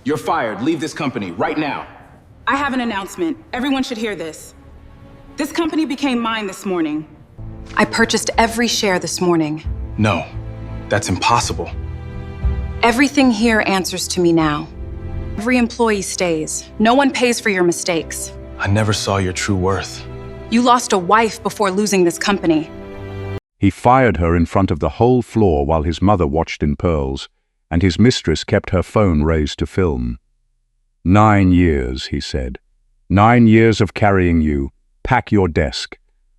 You're fired. Leave this company right now. I have an announcement. Everyone should hear this. This company became mine this morning. I purchased every share this morning. No, that's impossible. Everything here answers to me now. Every employee stays. No one pays for your mistakes. I never saw your true worth. You lost a wife before losing this company. He fired her in front of the whole floor while his mother watched in pearls, and his mistress kept her phone raised to film. 9 years, he said. 9 years of carrying you. Pack your desk.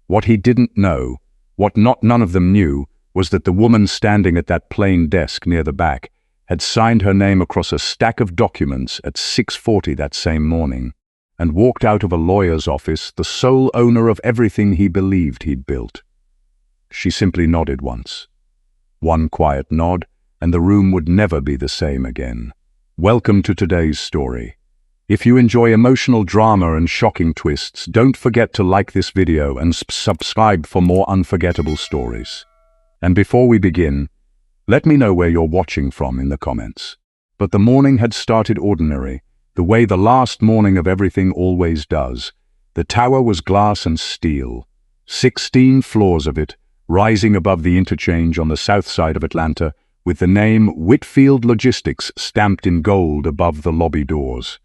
What he didn't know, what none of them knew, was that the woman standing at that plain desk near the back had signed her name across a stack of documents at 6:40 that same morning, and walked out of a lawyer's office the sole owner of everything he believed he'd built. She simply nodded once. One quiet nod, and the room would never be the same again. Welcome to today's story. If you enjoy emotional drama and shocking twists, don't forget to like this video and subscribe for more unforgettable stories. And before we begin, let me know where you're watching from in the comments. But the morning had started ordinary, the way the last morning of everything always does. The tower was glass and steel, 16 floors of it, rising above the interchange on the south side of Atlanta, with the name Whitfield Logistics stamped in gold above the lobby doors.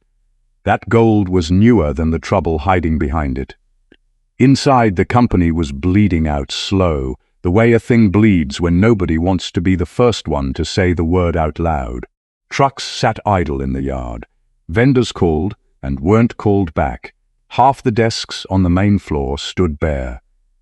That gold was newer than the trouble hiding behind it. Inside, the company was bleeding out slow, the way a thing bleeds when nobody wants to be the first one to say the word out loud. Trucks sat idle in the yard. Vendors called and weren't called back. Half the desks on the main floor stood bare.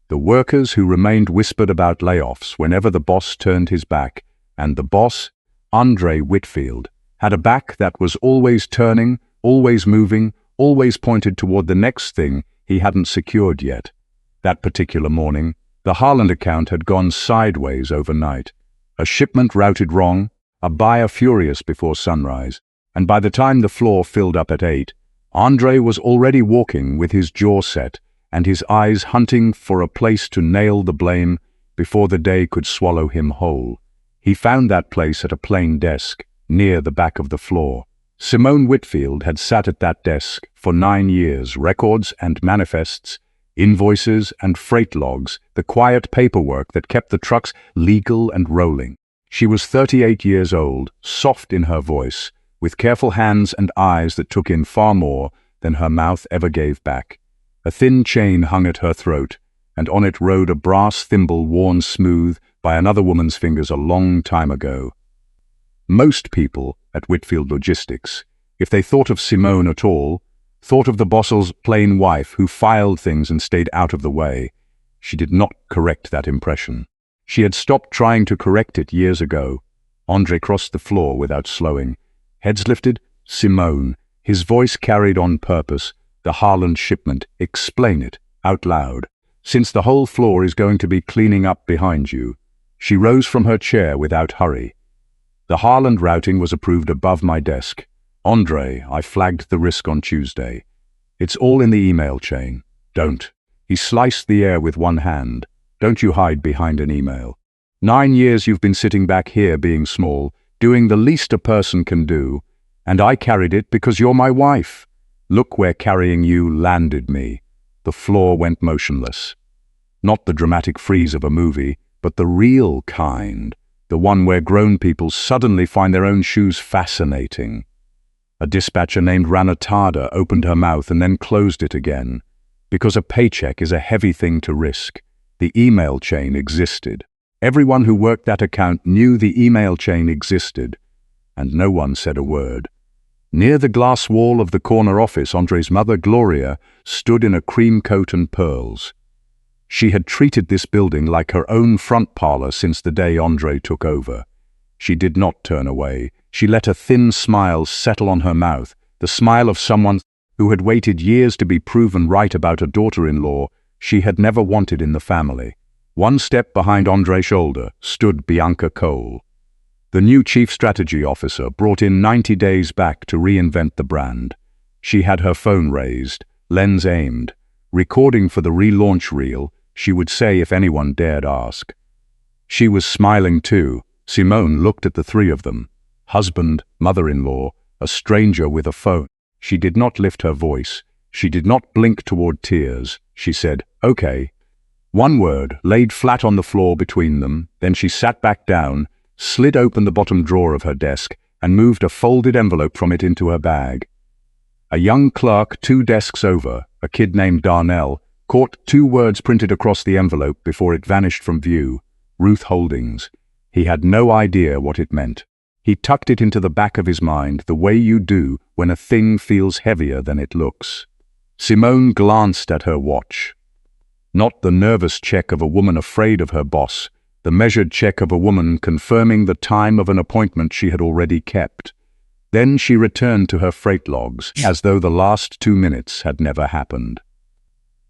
The workers who remained whispered about layoffs whenever the boss turned his back, and the boss, Andre Whitfield, had a back that was always turning, always moving, always pointed toward the next thing he hadn't secured yet. That particular morning, the Harland account had gone sideways overnight. A shipment routed wrong, a buyer furious before sunrise, and by the time the floor filled up at 8, Andre was already walking with his jaw set and his eyes hunting for a place to nail the blame before the day could swallow him whole. He found that place at a plain desk, near the back of the floor. Simone Whitfield had sat at that desk for 9 years, records and manifests, invoices and freight logs, the quiet paperwork that kept the trucks legal and rolling. She was 38 years old, soft in her voice, with careful hands and eyes that took in far more than her mouth ever gave back. A thin chain hung at her throat, and on it rode a brass thimble worn smooth by another woman's fingers a long time ago. Most people at Whitfield Logistics, if they thought of Simone at all, thought of the boss's plain wife who filed things and stayed out of the way. She did not correct that impression. She had stopped trying to correct it years ago. Andre crossed the floor without slowing. Heads lifted, Simone, his voice carried on purpose. The Harland shipment, explain it, out loud. Since the whole floor is going to be cleaning up behind you. She rose from her chair without hurry. The Harland routing was approved above my desk. Andre, I flagged the risk on Tuesday. It's all in the email chain. Don't. He sliced the air with one hand. Don't you hide behind an email. 9 years you've been sitting back here being small, doing the least a person can do, and I carried it because you're my wife. Look where carrying you landed me. The floor went motionless. Not the dramatic freeze of a movie, but the real kind. The one where grown people suddenly find their own shoes fascinating. A dispatcher named Ranatada opened her mouth and then closed it again. Because a paycheck is a heavy thing to risk. The email chain existed. Everyone who worked that account knew the email chain existed, and no one said a word. Near the glass wall of the corner office, Andre's mother, Gloria, stood in a cream coat and pearls. She had treated this building like her own front parlor since the day Andre took over. She did not turn away. She let a thin smile settle on her mouth, the smile of someone who had waited years to be proven right about a daughter-in-law she had never wanted in the family. One step behind Andre's shoulder stood Bianca Cole, the new chief strategy officer brought in 90 days back to reinvent the brand. She had her phone raised, lens aimed, recording for the relaunch reel she would say if anyone dared ask. She was smiling too. Simone looked at the three of them, husband, mother-in-law, a stranger with a phone. She did not lift her voice. She did not blink toward tears. She said, "Okay." One word, laid flat on the floor between them. Then she sat back down, slid open the bottom drawer of her desk, and moved a folded envelope from it into her bag. A young clerk 2 desks over, a kid named Darnell, caught 2 words printed across the envelope before it vanished from view. Ruth Holdings. He had no idea what it meant. He tucked it into the back of his mind, the way you do when a thing feels heavier than it looks. Simone glanced at her watch. Not the nervous check of a woman afraid of her boss, the measured check of a woman confirming the time of an appointment she had already kept. Then she returned to her freight logs, as though the last 2 minutes had never happened.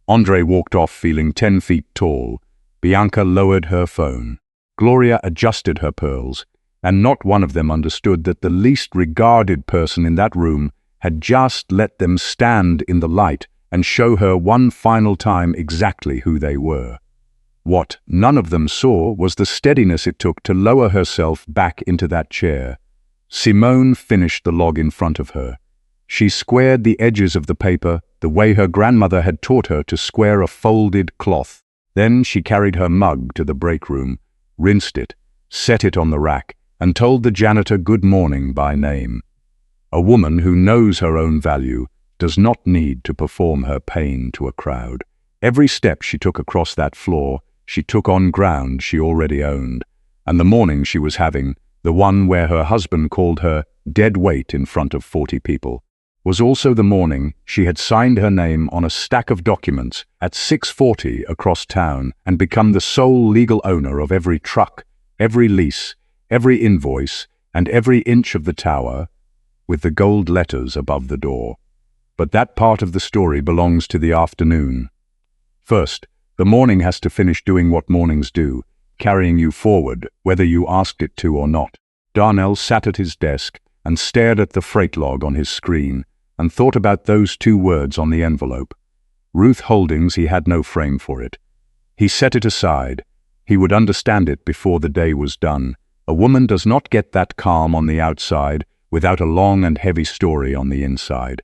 Andre walked off feeling 10 feet tall. Bianca lowered her phone. Gloria adjusted her pearls, and not one of them understood that the least regarded person in that room had just let them stand in the light and show her one final time exactly who they were. What none of them saw was the steadiness it took to lower herself back into that chair. Simone finished the log in front of her. She squared the edges of the paper the way her grandmother had taught her to square a folded cloth. Then she carried her mug to the break room, rinsed it, set it on the rack, and told the janitor good morning by name. A woman who knows her own value does not need to perform her pain to a crowd. Every step she took across that floor, she took on ground she already owned, and the morning she was having, the one where her husband called her dead weight in front of 40 people, was also the morning she had signed her name on a stack of documents at 640 across town and become the sole legal owner of every truck, every lease, every invoice, and every inch of the tower, with the gold letters above the door. But that part of the story belongs to the afternoon. First, the morning has to finish doing what mornings do, carrying you forward, whether you asked it to or not. Darnell sat at his desk and stared at the freight log on his screen and thought about those 2 words on the envelope. Ruth Holdings, he had no frame for it. He set it aside. He would understand it before the day was done. A woman does not get that calm on the outside without a long and heavy story on the inside.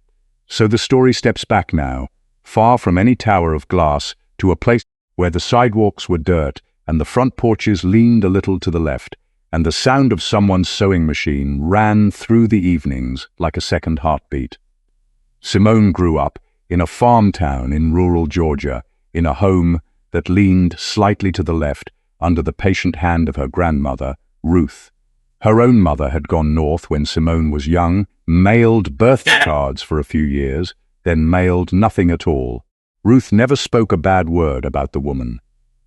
So the story steps back now, far from any tower of glass, to a place where the sidewalks were dirt and the front porches leaned a little to the left, and the sound of someone's sewing machine ran through the evenings like a second heartbeat. Simone grew up in a farm town in rural Georgia, in a home that leaned slightly to the left under the patient hand of her grandmother, Ruth. Her own mother had gone north when Simone was young, mailed birthday cards for a few years, then mailed nothing at all. Ruth never spoke a bad word about the woman.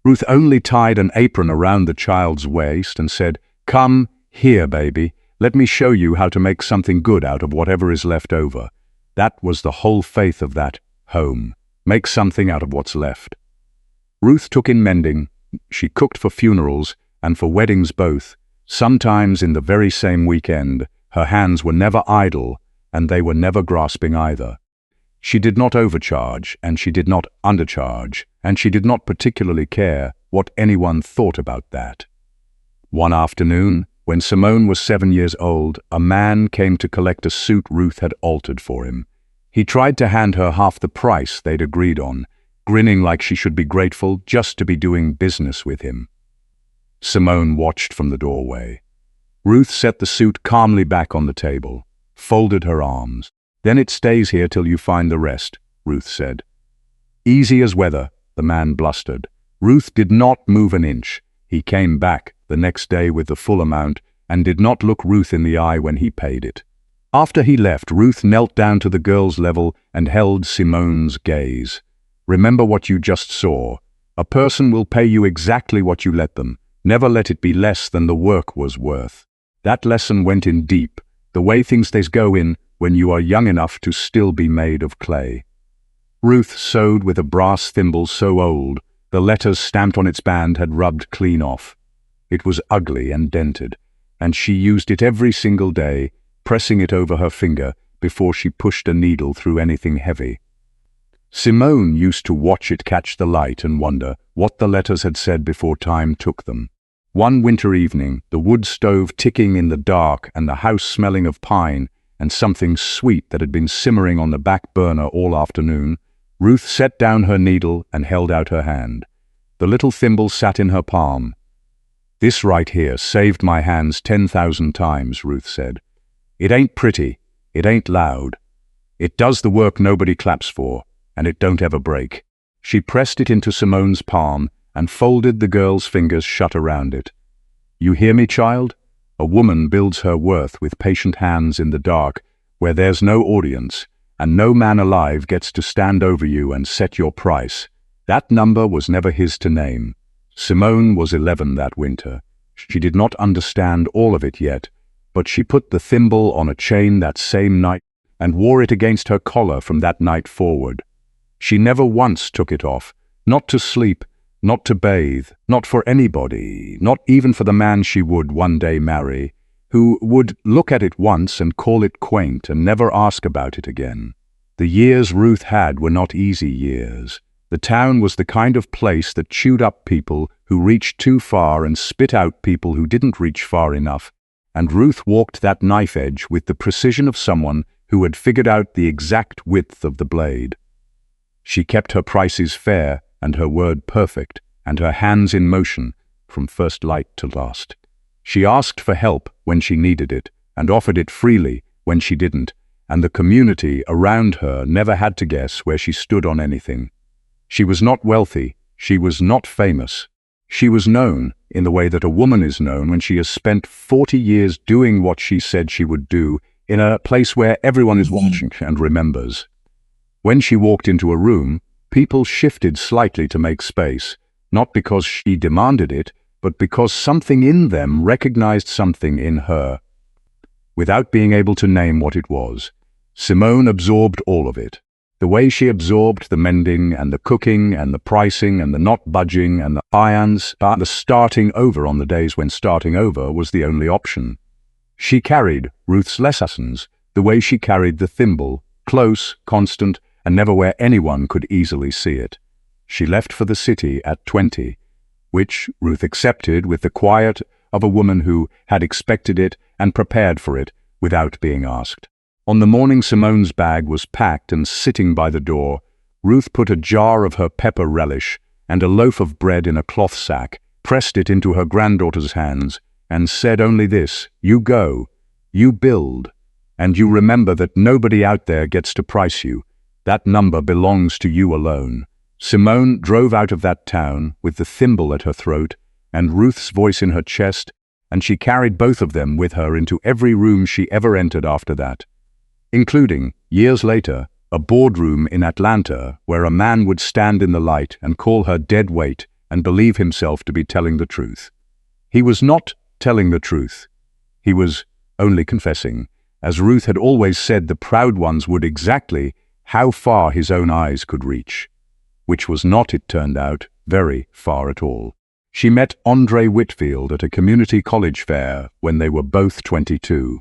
Ruth only tied an apron around the child's waist and said, "Come here, baby. Let me show you how to make something good out of whatever is left over." That was the whole faith of that home. Make something out of what's left. Ruth took in mending. She cooked for funerals and for weddings both. Sometimes in the very same weekend, her hands were never idle, and they were never grasping either. She did not overcharge, and she did not undercharge, and she did not particularly care what anyone thought about that. One afternoon, when Simone was 7 years old, a man came to collect a suit Ruth had altered for him. He tried to hand her half the price they'd agreed on, grinning like she should be grateful just to be doing business with him. Simone watched from the doorway. Ruth set the suit calmly back on the table, folded her arms. "Then it stays here till you find the rest," Ruth said. "Easy as weather," the man blustered. Ruth did not move an inch. He came back the next day with the full amount and did not look Ruth in the eye when he paid it. After he left, Ruth knelt down to the girl's level and held Simone's gaze. "Remember what you just saw. A person will pay you exactly what you let them. Never let it be less than the work was worth." That lesson went in deep, the way things go in when you are young enough to still be made of clay. Ruth sewed with a brass thimble so old, the letters stamped on its band had rubbed clean off. It was ugly and dented, and she used it every single day, pressing it over her finger before she pushed a needle through anything heavy. Simone used to watch it catch the light and wonder what the letters had said before time took them. One winter evening, the wood stove ticking in the dark and the house smelling of pine, and something sweet that had been simmering on the back burner all afternoon, Ruth set down her needle and held out her hand. The little thimble sat in her palm. "This right here saved my hands 10,000 times," Ruth said. "It ain't pretty, it ain't loud. It does the work nobody claps for, and it don't ever break." She pressed it into Simone's palm and folded the girl's fingers shut around it. "You hear me, child? A woman builds her worth with patient hands in the dark, where there's no audience, and no man alive gets to stand over you and set your price." That number was never his to name. Simone was 11 that winter. She did not understand all of it yet, but she put the thimble on a chain that same night and wore it against her collar from that night forward. She never once took it off, not to sleep, not to bathe, not for anybody, not even for the man she would one day marry, who would look at it once and call it quaint and never ask about it again. The years Ruth had were not easy years. The town was the kind of place that chewed up people who reached too far and spit out people who didn't reach far enough, and Ruth walked that knife edge with the precision of someone who had figured out the exact width of the blade. She kept her prices fair and her word perfect, and her hands in motion from first light to last. She asked for help when she needed it, and offered it freely when she didn't, and the community around her never had to guess where she stood on anything. She was not wealthy, she was not famous. She was known in the way that a woman is known when she has spent 40 years doing what she said she would do in a place where everyone is watching and remembers. When she walked into a room, people shifted slightly to make space, not because she demanded it, but because something in them recognized something in her. Without being able to name what it was, Simone absorbed all of it. The way she absorbed the mending and the cooking and the pricing and the not budging and the irons, the starting over on the days when starting over was the only option. She carried Ruth's lessons the way she carried the thimble, close, constant, and never where anyone could easily see it. She left for the city at 20, which Ruth accepted with the quiet of a woman who had expected it and prepared for it without being asked. On the morning Simone's bag was packed and sitting by the door, Ruth put a jar of her pepper relish and a loaf of bread in a cloth sack, pressed it into her granddaughter's hands, and said only this: "You go, you build, and you remember that nobody out there gets to price you. That number belongs to you alone." Simone drove out of that town with the thimble at her throat and Ruth's voice in her chest, and she carried both of them with her into every room she ever entered after that, including, years later, a boardroom in Atlanta where a man would stand in the light and call her dead weight and believe himself to be telling the truth. He was not telling the truth. He was only confessing, as Ruth had always said the proud ones would, exactly how far his own eyes could reach, which was not, it turned out, very far at all. She met Andre Whitfield at a community college fair when they were both 22.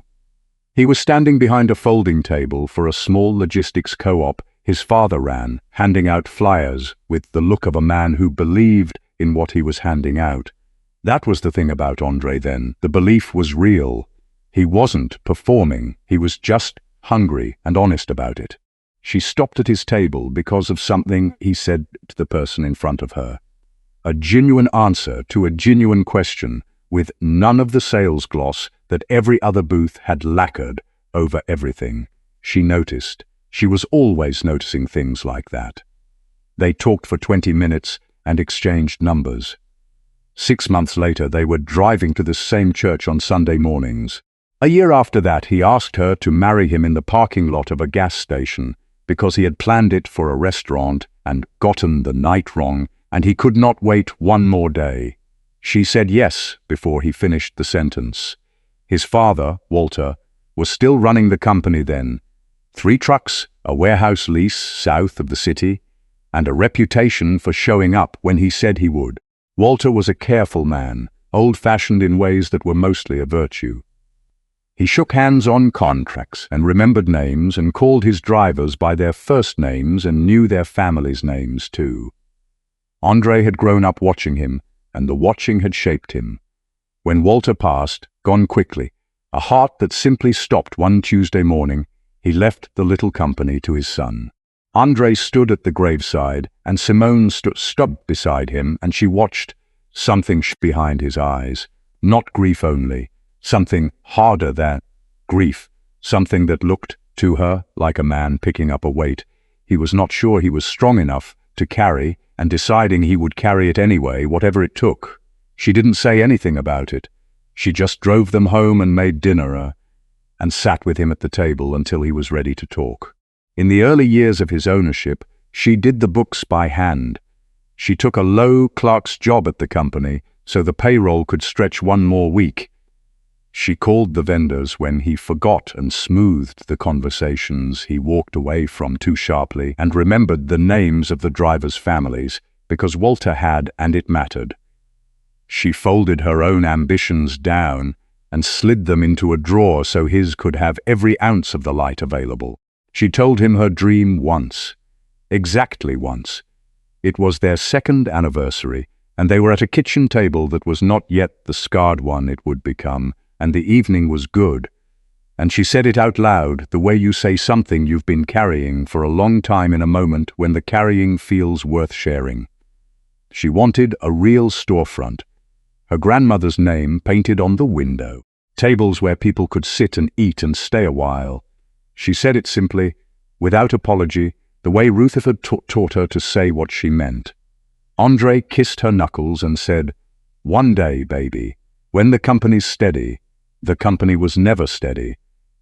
He was standing behind a folding table for a small logistics co-op his father ran, handing out flyers with the look of a man who believed in what he was handing out. That was the thing about Andre then. The belief was real. He wasn't performing, he was just hungry and honest about it. She stopped at his table because of something he said to the person in front of her. A genuine answer to a genuine question, with none of the sales gloss that every other booth had lacquered over everything. She noticed. She was always noticing things like that. They talked for 20 minutes and exchanged numbers. 6 months later, they were driving to the same church on Sunday mornings. A year after that, he asked her to marry him in the parking lot of a gas station because he had planned it for a restaurant and gotten the night wrong, and he could not wait one more day. She said yes before he finished the sentence. His father, Walter, was still running the company then. 3 trucks, a warehouse lease south of the city, and a reputation for showing up when he said he would. Walter was a careful man, old-fashioned in ways that were mostly a virtue. He shook hands on contracts and remembered names and called his drivers by their first names and knew their families' names too. Andre had grown up watching him, and the watching had shaped him. When Walter passed, gone quickly, A heart that simply stopped one Tuesday morning. He left the little company to his son. Andre stood at the graveside, and Simone stood beside him, and she watched. Something behind his eyes. Not grief only. Something harder than grief. Something that looked to her like a man picking up a weight he was not sure he was strong enough to carry, and deciding he would carry it anyway, whatever it took. She didn't say anything about it. She just drove them home and made dinner, and sat with him at the table until he was ready to talk. In the early years of his ownership, she did the books by hand. She took a low clerk's job at the company so the payroll could stretch one more week. She called the vendors when he forgot and smoothed the conversations he walked away from too sharply, and remembered the names of the drivers' families because Walter had, and it mattered. She folded her own ambitions down and slid them into a drawer so his could have every ounce of the light available. She told him her dream once. Exactly once. It was their second anniversary, and they were at a kitchen table that was not yet the scarred one it would become, and the evening was good. And she said it out loud, the way you say something you've been carrying for a long time in a moment when the carrying feels worth sharing. She wanted a real storefront. Her grandmother's name painted on the window. Tables where people could sit and eat and stay a while. She said it simply, without apology, the way Ruth had taught her to say what she meant. Andre kissed her knuckles and said, "One day, baby, when the company's steady." The company was never steady.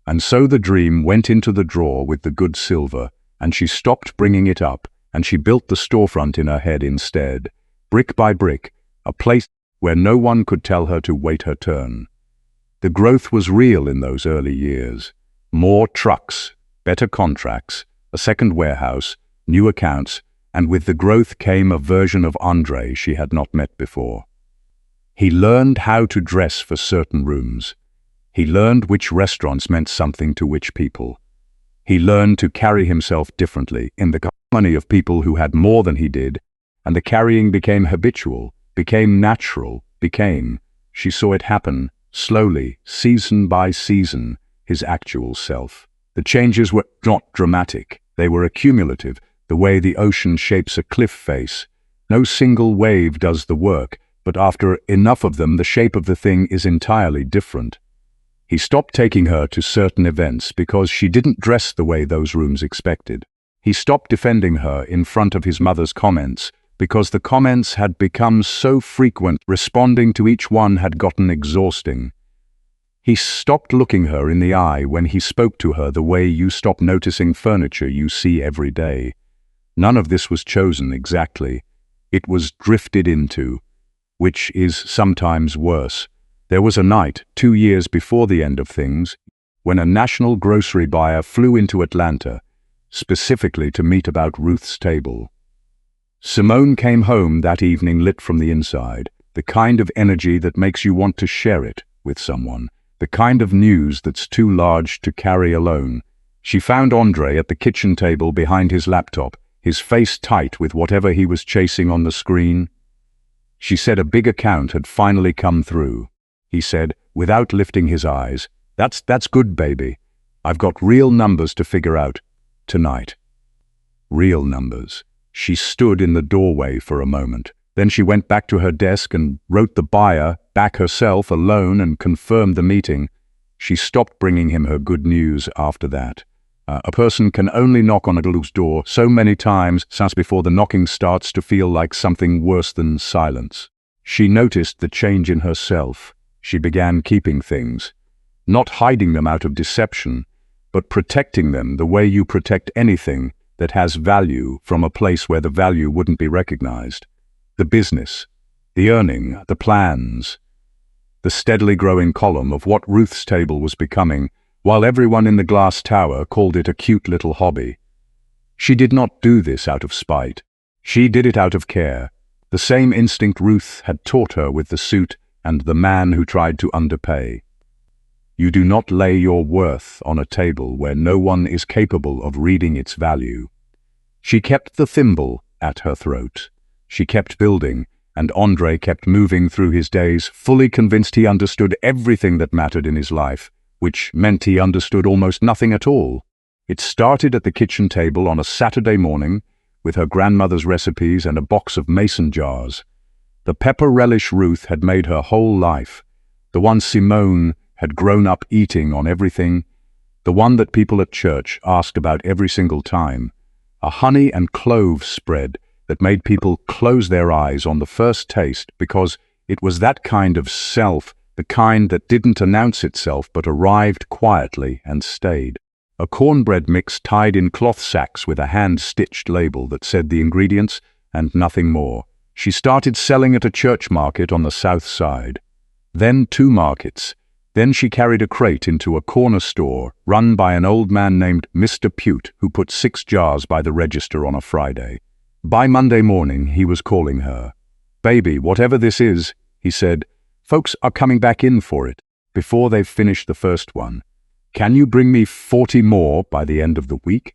And so the dream went into the drawer with the good silver, and she stopped bringing it up, and she built the storefront in her head instead, brick by brick, a place where no one could tell her to wait her turn. The growth was real in those early years. More trucks, better contracts, a second warehouse, new accounts, and with the growth came a version of Andre she had not met before. He learned how to dress for certain rooms. He learned which restaurants meant something to which people. He learned to carry himself differently in the company of people who had more than he did, and the carrying became habitual, became natural, she saw it happen, slowly, season by season, his actual self. The changes were not dramatic, they were accumulative, the way the ocean shapes a cliff face. No single wave does the work, but after enough of them, the shape of the thing is entirely different. He stopped taking her to certain events because she didn't dress the way those rooms expected. He stopped defending her in front of his mother's comments because the comments had become so frequent, responding to each one had gotten exhausting. He stopped looking her in the eye when he spoke to her the way you stop noticing furniture you see every day. None of this was chosen exactly. It was drifted into, which is sometimes worse. There was a night, 2 years before the end of things, when a national grocery buyer flew into Atlanta, specifically to meet about Ruth's table. Simone came home that evening lit from the inside, the kind of energy that makes you want to share it with someone, the kind of news that's too large to carry alone. She found Andre at the kitchen table behind his laptop, his face tight with whatever he was chasing on the screen. She said a big account had finally come through. He said, without lifting his eyes, That's good, baby. I've got real numbers to figure out tonight." Real numbers. She stood in the doorway for a moment. Then she went back to her desk and wrote the buyer back herself alone and confirmed the meeting. She stopped bringing him her good news after that. A person can only knock on a girl's door so many times since before the knocking starts to feel like something worse than silence. She noticed the change in herself. She began keeping things, not hiding them out of deception, but protecting them the way you protect anything that has value from a place where the value wouldn't be recognized. The business, the earning, the plans, the steadily growing column of what Ruth's table was becoming, while everyone in the glass tower called it a cute little hobby. She did not do this out of spite. She did it out of care, the same instinct Ruth had taught her with the suit and the man who tried to underpay. You do not lay your worth on a table where no one is capable of reading its value. She kept the thimble at her throat. She kept building, and Andre kept moving through his days, fully convinced he understood everything that mattered in his life, which meant he understood almost nothing at all. It started at the kitchen table on a Saturday morning with her grandmother's recipes and a box of mason jars. The pepper relish Ruth had made her whole life, the one Simone had grown up eating on everything, the one that people at church asked about every single time, a honey and clove spread that made people close their eyes on the first taste because it was that kind of self, the kind that didn't announce itself but arrived quietly and stayed. A cornbread mix tied in cloth sacks with a hand-stitched label that said the ingredients and nothing more. She started selling at a church market on the south side. Then 2 markets. Then she carried a crate into a corner store run by an old man named Mr. Pute, who put 6 jars by the register on a Friday. By Monday morning, he was calling her. "Baby, whatever this is," he said, "folks are coming back in for it before they've finished the first one. Can you bring me 40 more by the end of the week?"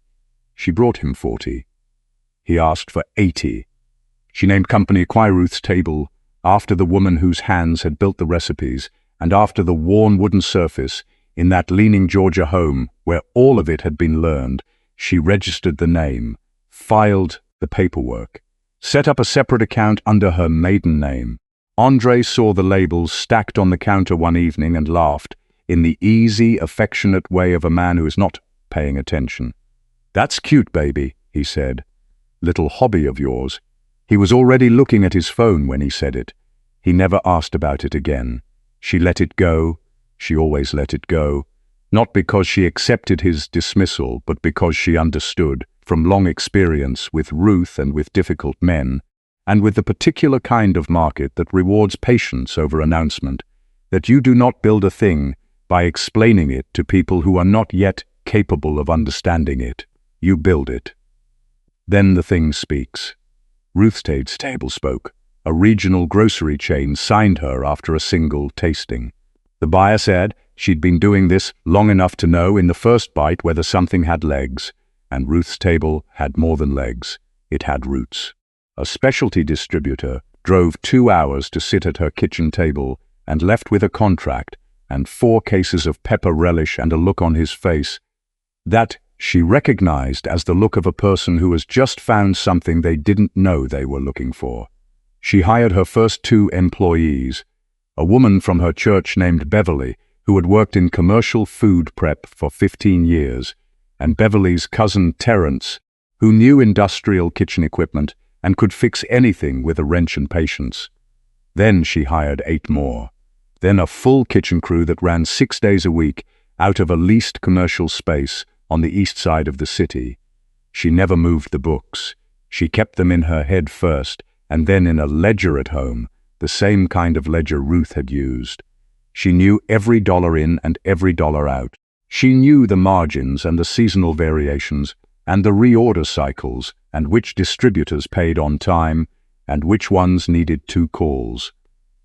She brought him 40. He asked for 80. She named company Ruth's table after the woman whose hands had built the recipes and after the worn wooden surface in that leaning Georgia home where all of it had been learned. She registered the name, filed the paperwork, set up a separate account under her maiden name. Andre saw the labels stacked on the counter one evening and laughed, in the easy, affectionate way of a man who is not paying attention. "That's cute, baby," he said. "Little hobby of yours." He was already looking at his phone when he said it. He never asked about it again. She let it go. She always let it go. Not because she accepted his dismissal, but because she understood, from long experience with Ruth and with difficult men, and with the particular kind of market that rewards patience over announcement, that you do not build a thing by explaining it to people who are not yet capable of understanding it. You build it. Then the thing speaks. Ruth's table spoke. A regional grocery chain signed her after a single tasting. The buyer said she'd been doing this long enough to know in the first bite whether something had legs, and Ruth's table had more than legs. It had roots. A specialty distributor drove 2 hours to sit at her kitchen table and left with a contract and 4 cases of pepper relish and a look on his face that she recognized as the look of a person who has just found something they didn't know they were looking for. She hired her first 2 employees, a woman from her church named Beverly, who had worked in commercial food prep for 15 years, and Beverly's cousin Terrence, who knew industrial kitchen equipment and could fix anything with a wrench and patience. Then she hired 8 more. Then a full kitchen crew that ran 6 days a week out of a leased commercial space on the east side of the city. She never moved the books. She kept them in her head first, and then in a ledger at home, the same kind of ledger Ruth had used. She knew every dollar in and every dollar out. She knew the margins and the seasonal variations and the reorder cycles and which distributors paid on time and which ones needed 2 calls.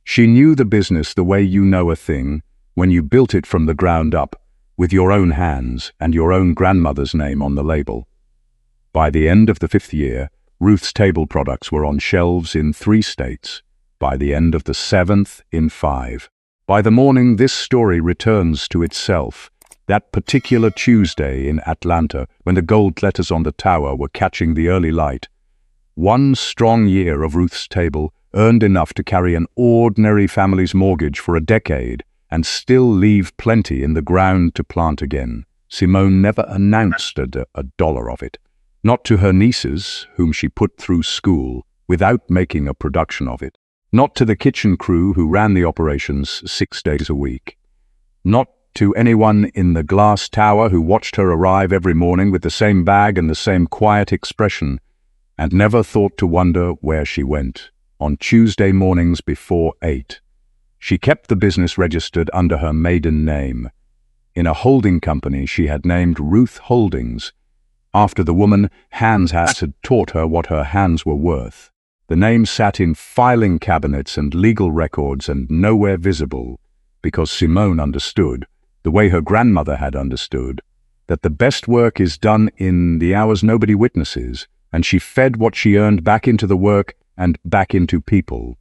She knew the business the way you know a thing when you built it from the ground up with your own hands and your own grandmother's name on the label. By the end of the 5th year, Ruth's table products were on shelves in 3 states. By the end of the 7th, in 5. By the morning this story returns to itself, that particular Tuesday in Atlanta when the gold letters on the tower were catching the early light. 1 strong year of Ruth's table earned enough to carry an ordinary family's mortgage for a decade and still leave plenty in the ground to plant again. Simone never announced a dollar of it. Not to her nieces, whom she put through school, without making a production of it. Not to the kitchen crew who ran the operations 6 days a week. Not to anyone in the glass tower who watched her arrive every morning with the same bag and the same quiet expression, and never thought to wonder where she went. On Tuesday mornings before 8. She kept the business registered under her maiden name. In a holding company she had named Ruth Holdings, after the woman Hans had taught her what her hands were worth. The name sat in filing cabinets and legal records and nowhere visible, because Simone understood, the way her grandmother had understood, that the best work is done in the hours nobody witnesses, and she fed what she earned back into the work and back into people.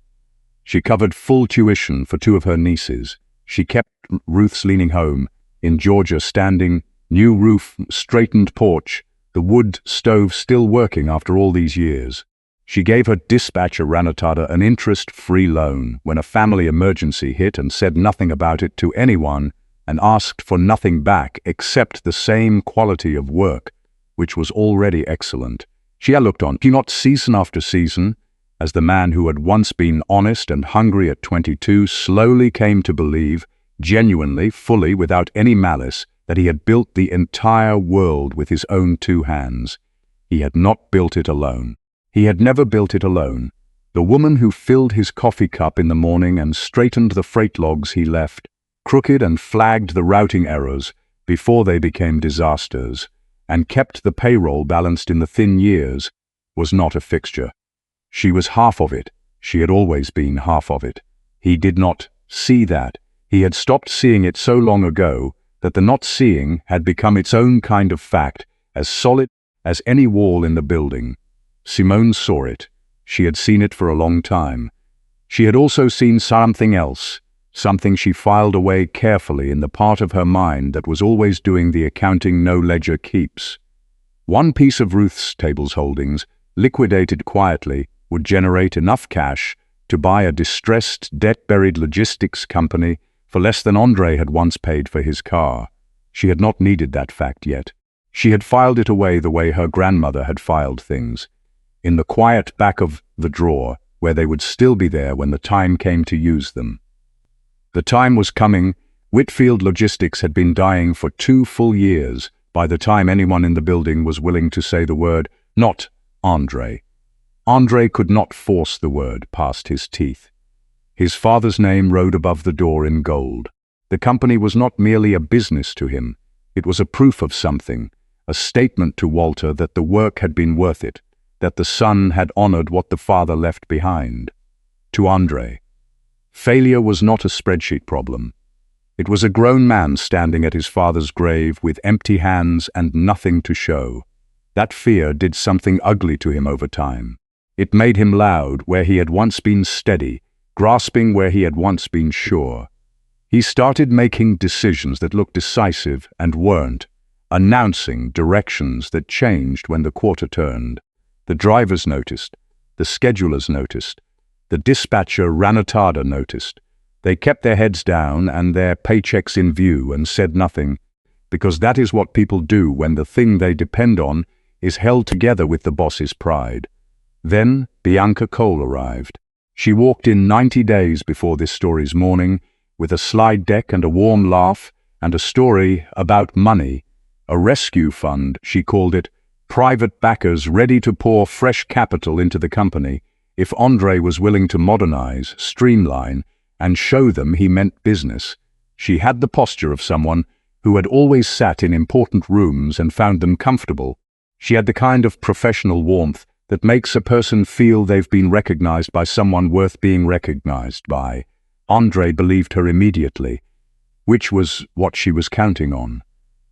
She covered full tuition for 2 of her nieces. She kept Ruth's leaning home In Georgia standing, new roof, straightened porch, the wood stove still working after all these years. She gave her dispatcher Ranatada an interest-free loan when a family emergency hit and said nothing about it to anyone and asked for nothing back except the same quality of work, which was already excellent. She had looked on, not season after season, as the man who had once been honest and hungry at 22 slowly came to believe, genuinely, fully, without any malice, that he had built the entire world with his own 2 hands. He had not built it alone. He had never built it alone. The woman who filled his coffee cup in the morning and straightened the freight logs he left, crooked and flagged the routing errors before they became disasters, and kept the payroll balanced in the thin years, was not a fixture. She was half of it. She had always been half of it. He did not see that. He had stopped seeing it so long ago that the not seeing had become its own kind of fact, as solid as any wall in the building. Simone saw it. She had seen it for a long time. She had also seen something else, something she filed away carefully in the part of her mind that was always doing the accounting no ledger keeps. One piece of Ruth's Tables holdings, liquidated quietly, would generate enough cash to buy a distressed, debt-buried logistics company for less than Andre had once paid for his car. She had not needed that fact yet. She had filed it away the way her grandmother had filed things, in the quiet back of the drawer, where they would still be there when the time came to use them. The time was coming. Whitfield Logistics had been dying for 2 full years by the time anyone in the building was willing to say the word, not Andre. Andre could not force the word past his teeth. His father's name rode above the door in gold. The company was not merely a business to him. It was a proof of something, a statement to Walter that the work had been worth it, that the son had honored what the father left behind. To Andre, failure was not a spreadsheet problem. It was a grown man standing at his father's grave with empty hands and nothing to show. That fear did something ugly to him over time. It made him loud where he had once been steady, grasping where he had once been sure. He started making decisions that looked decisive and weren't, announcing directions that changed when the quarter turned. The drivers noticed, the schedulers noticed, the dispatcher Ranatada noticed. They kept their heads down and their paychecks in view and said nothing, because that is what people do when the thing they depend on is held together with the boss's pride. Then Bianca Cole arrived. She walked in 90 days before this story's morning, with a slide deck and a warm laugh and a story about money, a rescue fund, she called it, private backers ready to pour fresh capital into the company if Andre was willing to modernize, streamline, and show them he meant business. She had the posture of someone who had always sat in important rooms and found them comfortable. She had the kind of professional warmth that makes a person feel they've been recognized by someone worth being recognized by. Andre believed her immediately, which was what she was counting on.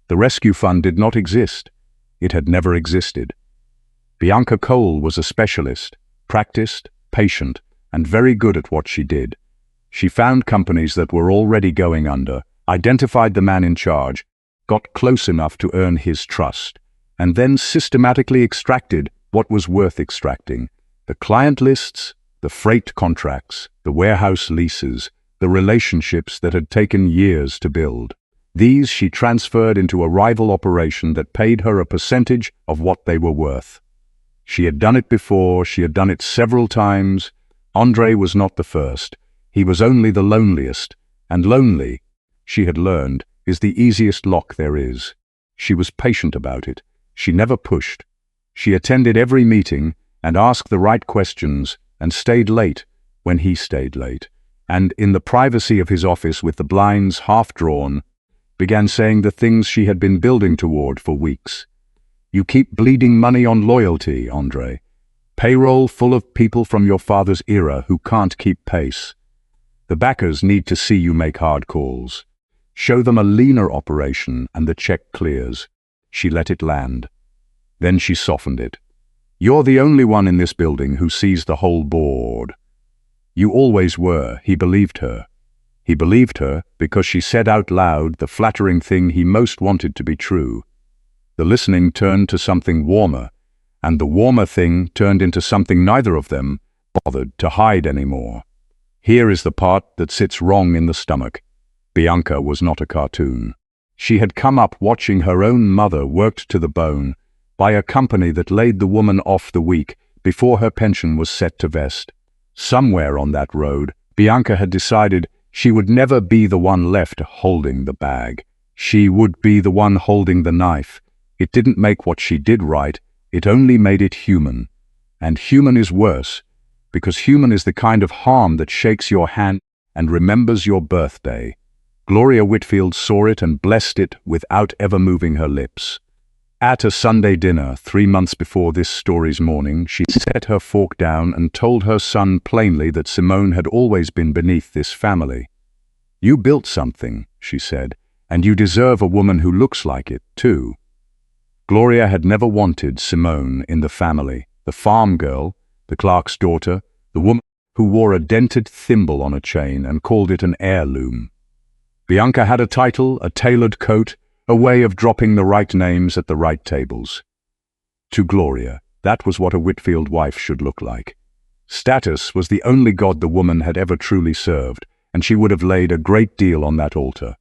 The rescue fund did not exist. It had never existed. Bianca Cole was a specialist, practiced, patient, and very good at what she did. She found companies that were already going under, identified the man in charge, got close enough to earn his trust, and then systematically extracted what was worth extracting: the client lists, the freight contracts, the warehouse leases, the relationships that had taken years to build. These she transferred into a rival operation that paid her a percentage of what they were worth. She had done it before, she had done it several times. Andre was not the first. He was only the loneliest, and lonely, she had learned, is the easiest lock there is. She was patient about it. She never pushed. She attended every meeting and asked the right questions and stayed late when he stayed late, and in the privacy of his office with the blinds half drawn, began saying the things she had been building toward for weeks. You keep bleeding money on loyalty, Andre. Payroll full of people from your father's era who can't keep pace. The backers need to see you make hard calls. Show them a leaner operation and the check clears. She let it land. Then she softened it. You're the only one in this building who sees the whole board. You always were, he believed her. He believed her because she said out loud the flattering thing he most wanted to be true. The listening turned to something warmer, and the warmer thing turned into something neither of them bothered to hide anymore. Here is the part that sits wrong in the stomach. Bianca was not a cartoon. She had come up watching her own mother worked to the bone by a company that laid the woman off the week before her pension was set to vest. Somewhere on that road, Bianca had decided she would never be the one left holding the bag. She would be the one holding the knife. It didn't make what she did right, it only made it human. And human is worse, because human is the kind of harm that shakes your hand and remembers your birthday. Gloria Whitfield saw it and blessed it without ever moving her lips. At a Sunday dinner 3 months before this story's morning, she set her fork down and told her son plainly that Simone had always been beneath this family. "You built something," she said, "and you deserve a woman who looks like it, too." Gloria had never wanted Simone in the family, the farm girl, the clerk's daughter, the woman who wore a dented thimble on a chain and called it an heirloom. Bianca had a title, a tailored coat, a way of dropping the right names at the right tables. To Gloria, that was what a Whitfield wife should look like. Status was the only god the woman had ever truly served, and she would have laid a great deal on that altar.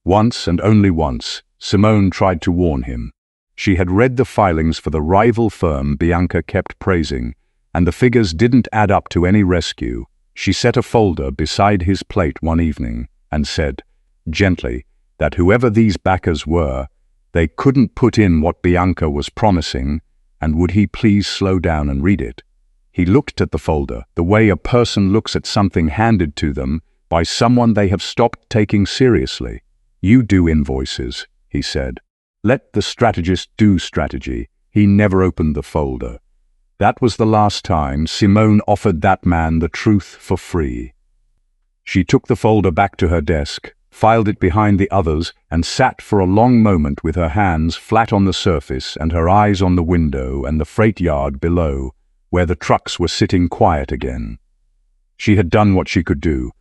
Once, and only once, Simone tried to warn him. She had read the filings for the rival firm Bianca kept praising, and the figures didn't add up to any rescue. She set a folder beside his plate one evening and said, gently, that whoever these backers were, they couldn't put in what Bianca was promising, and would he please slow down and read it. He looked at the folder, the way a person looks at something handed to them by someone they have stopped taking seriously. "You do invoices," he said. "Let the strategist do strategy." He never opened the folder. That was the last time Simone offered that man the truth for free. She took the folder back to her desk, filed it behind the others, and sat for a long moment with her hands flat on the surface and her eyes on the window and the freight yard below, where the trucks were sitting quiet again. She had done what she could do.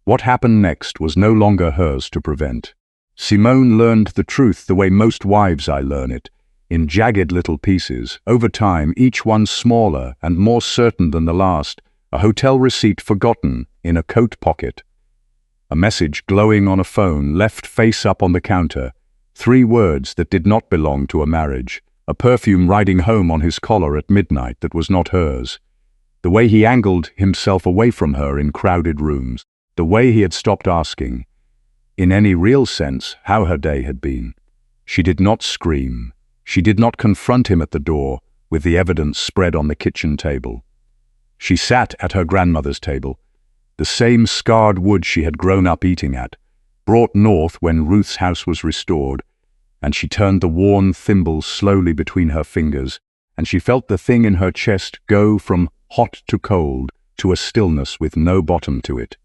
What happened next was no longer hers to prevent. Simone learned the truth the way most wives I learn it, in jagged little pieces, over time, each one smaller and more certain than the last, a hotel receipt forgotten in a coat pocket. A message glowing on a phone left face up on the counter, 3 words that did not belong to a marriage, a perfume riding home on his collar at midnight that was not hers, the way he angled himself away from her in crowded rooms, the way he had stopped asking, in any real sense, how her day had been. She did not scream. She did not confront him at the door with the evidence spread on the kitchen table. She sat at her grandmother's table, the same scarred wood she had grown up eating at, brought north when Ruth's house was restored, and she turned the worn thimble slowly between her fingers, and she felt the thing in her chest go from hot to cold to a stillness with no bottom to it.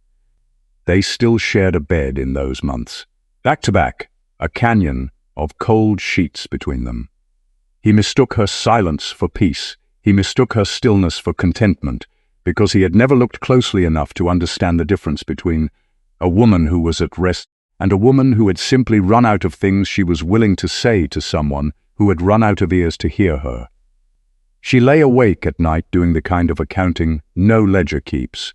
They still shared a bed in those months, back to back, a canyon of cold sheets between them. He mistook her silence for peace. He mistook her stillness for contentment, because he had never looked closely enough to understand the difference between a woman who was at rest and a woman who had simply run out of things she was willing to say to someone who had run out of ears to hear her. She lay awake at night doing the kind of accounting no ledger keeps.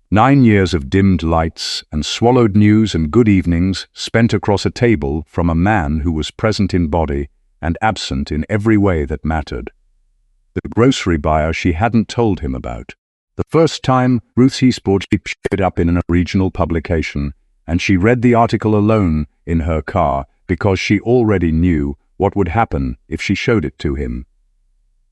9 years of dimmed lights and swallowed news and good evenings spent across a table from a man who was present in body and absent in every way that mattered. The grocery buyer she hadn't told him about. The first time Ruth's Eastboard showed up in a regional publication, and she read the article alone in her car because she already knew what would happen if she showed it to him.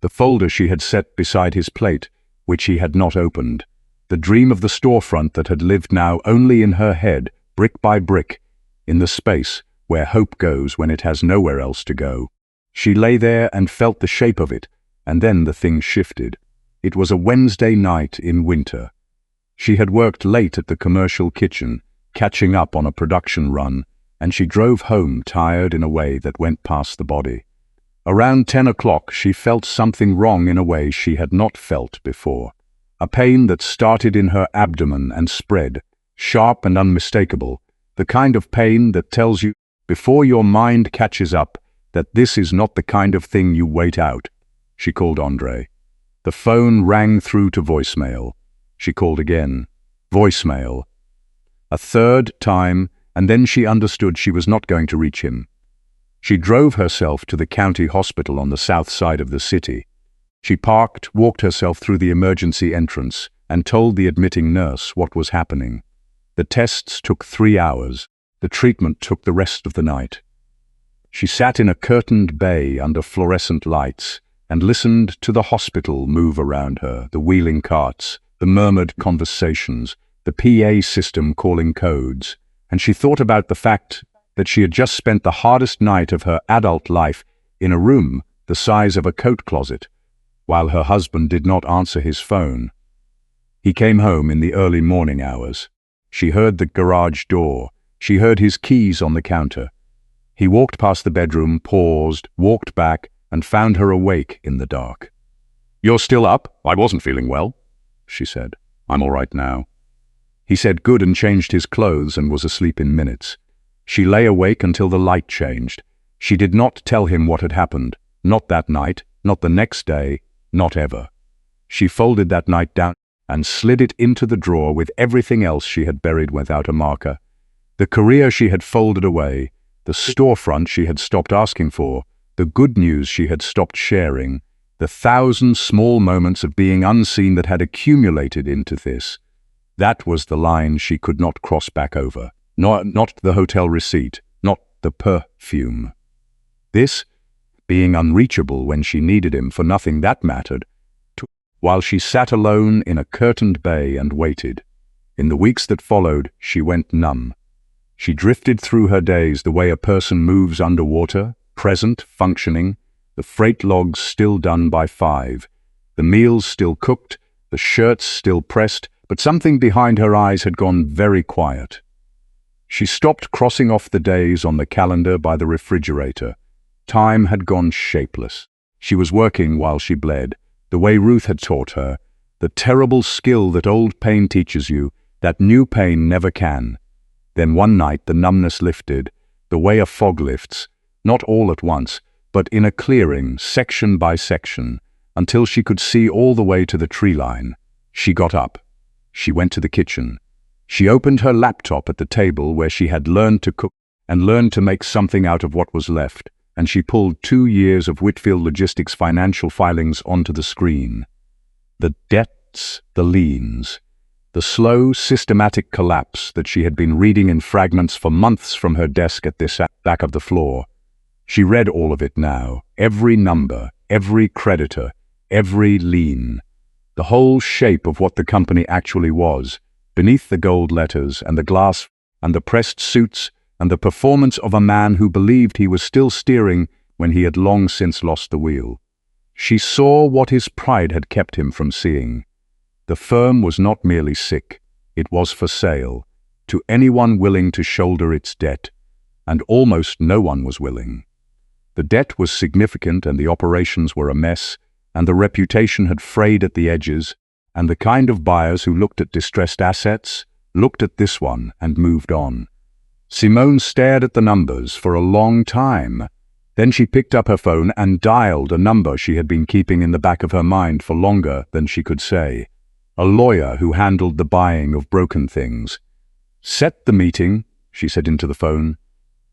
The folder she had set beside his plate, which he had not opened. The dream of the storefront that had lived now only in her head, brick by brick, in the space where hope goes when it has nowhere else to go. She lay there and felt the shape of it, and then the thing shifted. It was a Wednesday night in winter. She had worked late at the commercial kitchen, catching up on a production run, and she drove home tired in a way that went past the body. Around 10 o'clock she felt something wrong in a way she had not felt before. A pain that started in her abdomen and spread, sharp and unmistakable, the kind of pain that tells you, before your mind catches up, that this is not the kind of thing you wait out. She called Andre. The phone rang through to voicemail. She called again. Voicemail. A third time, and then she understood she was not going to reach him. She drove herself to the county hospital on the south side of the city. She parked, walked herself through the emergency entrance, and told the admitting nurse what was happening. The tests took 3 hours. The treatment took the rest of the night. She sat in a curtained bay under fluorescent lights and listened to the hospital move around her, the wheeling carts, the murmured conversations, the PA system calling codes, and she thought about the fact that she had just spent the hardest night of her adult life in a room the size of a coat closet, while her husband did not answer his phone. He came home in the early morning hours. She heard the garage door. She heard his keys on the counter. He walked past the bedroom, paused, walked back, and found her awake in the dark. "You're still up? I wasn't feeling well," she said. "I'm all right now." He said good and changed his clothes and was asleep in minutes. She lay awake until the light changed. She did not tell him what had happened, not that night, not the next day, not ever. She folded that night down and slid it into the drawer with everything else she had buried without a marker. The career she had folded away, the storefront she had stopped asking for, the good news she had stopped sharing, the 1,000 small moments of being unseen that had accumulated into this. That was the line she could not cross back over. Not the hotel receipt, not the perfume. This, being unreachable when she needed him for nothing that mattered, while she sat alone in a curtained bay and waited. In the weeks that followed, she went numb. She drifted through her days the way a person moves underwater, present, functioning, the freight logs still done by 5, the meals still cooked, the shirts still pressed, but something behind her eyes had gone very quiet. She stopped crossing off the days on the calendar by the refrigerator. Time had gone shapeless. She was working while she bled, the way Ruth had taught her, the terrible skill that old pain teaches you, that new pain never can. Then one night the numbness lifted, the way a fog lifts, not all at once, but in a clearing, section by section, until she could see all the way to the tree line. She got up. She went to the kitchen. She opened her laptop at the table where she had learned to cook and learned to make something out of what was left, and she pulled 2 years of Whitfield Logistics financial filings onto the screen. The debts, the liens, the slow, systematic collapse that she had been reading in fragments for months from her desk at this back of the floor. She read all of it now, every number, every creditor, every lien, the whole shape of what the company actually was, beneath the gold letters and the glass and the pressed suits and the performance of a man who believed he was still steering when he had long since lost the wheel. She saw what his pride had kept him from seeing. The firm was not merely sick, it was for sale, to anyone willing to shoulder its debt, and almost no one was willing. The debt was significant and the operations were a mess, and the reputation had frayed at the edges, and the kind of buyers who looked at distressed assets looked at this one and moved on. Simone stared at the numbers for a long time. Then she picked up her phone and dialed a number she had been keeping in the back of her mind for longer than she could say. A lawyer who handled the buying of broken things. "Set the meeting," she said into the phone.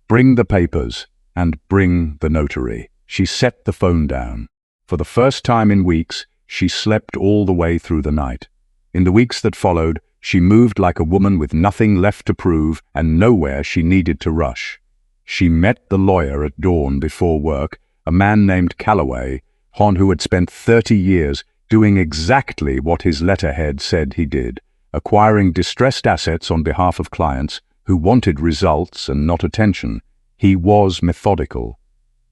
"Bring the papers, and bring the notary." She set the phone down. For the first time in weeks, she slept all the way through the night. In the weeks that followed, she moved like a woman with nothing left to prove and nowhere she needed to rush. She met the lawyer at dawn before work, a man named Calloway, who had spent 30 years doing exactly what his letterhead said he did, acquiring distressed assets on behalf of clients who wanted results and not attention. He was methodical.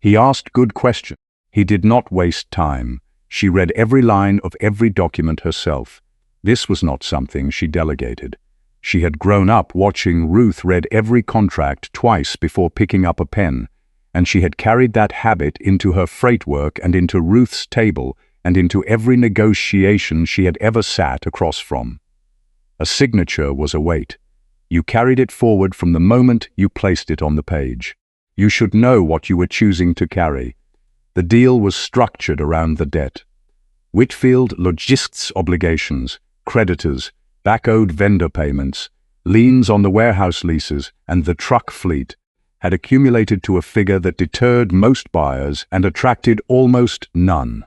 He asked good questions. He did not waste time. She read every line of every document herself. This was not something she delegated. She had grown up watching Ruth read every contract twice before picking up a pen, and she had carried that habit into her freight work and into Ruth's table and into every negotiation she had ever sat across from. A signature was a weight. You carried it forward from the moment you placed it on the page. You should know what you were choosing to carry. The deal was structured around the debt. Whitfield Logistics obligations, creditors, back-owed vendor payments, liens on the warehouse leases, and the truck fleet had accumulated to a figure that deterred most buyers and attracted almost none.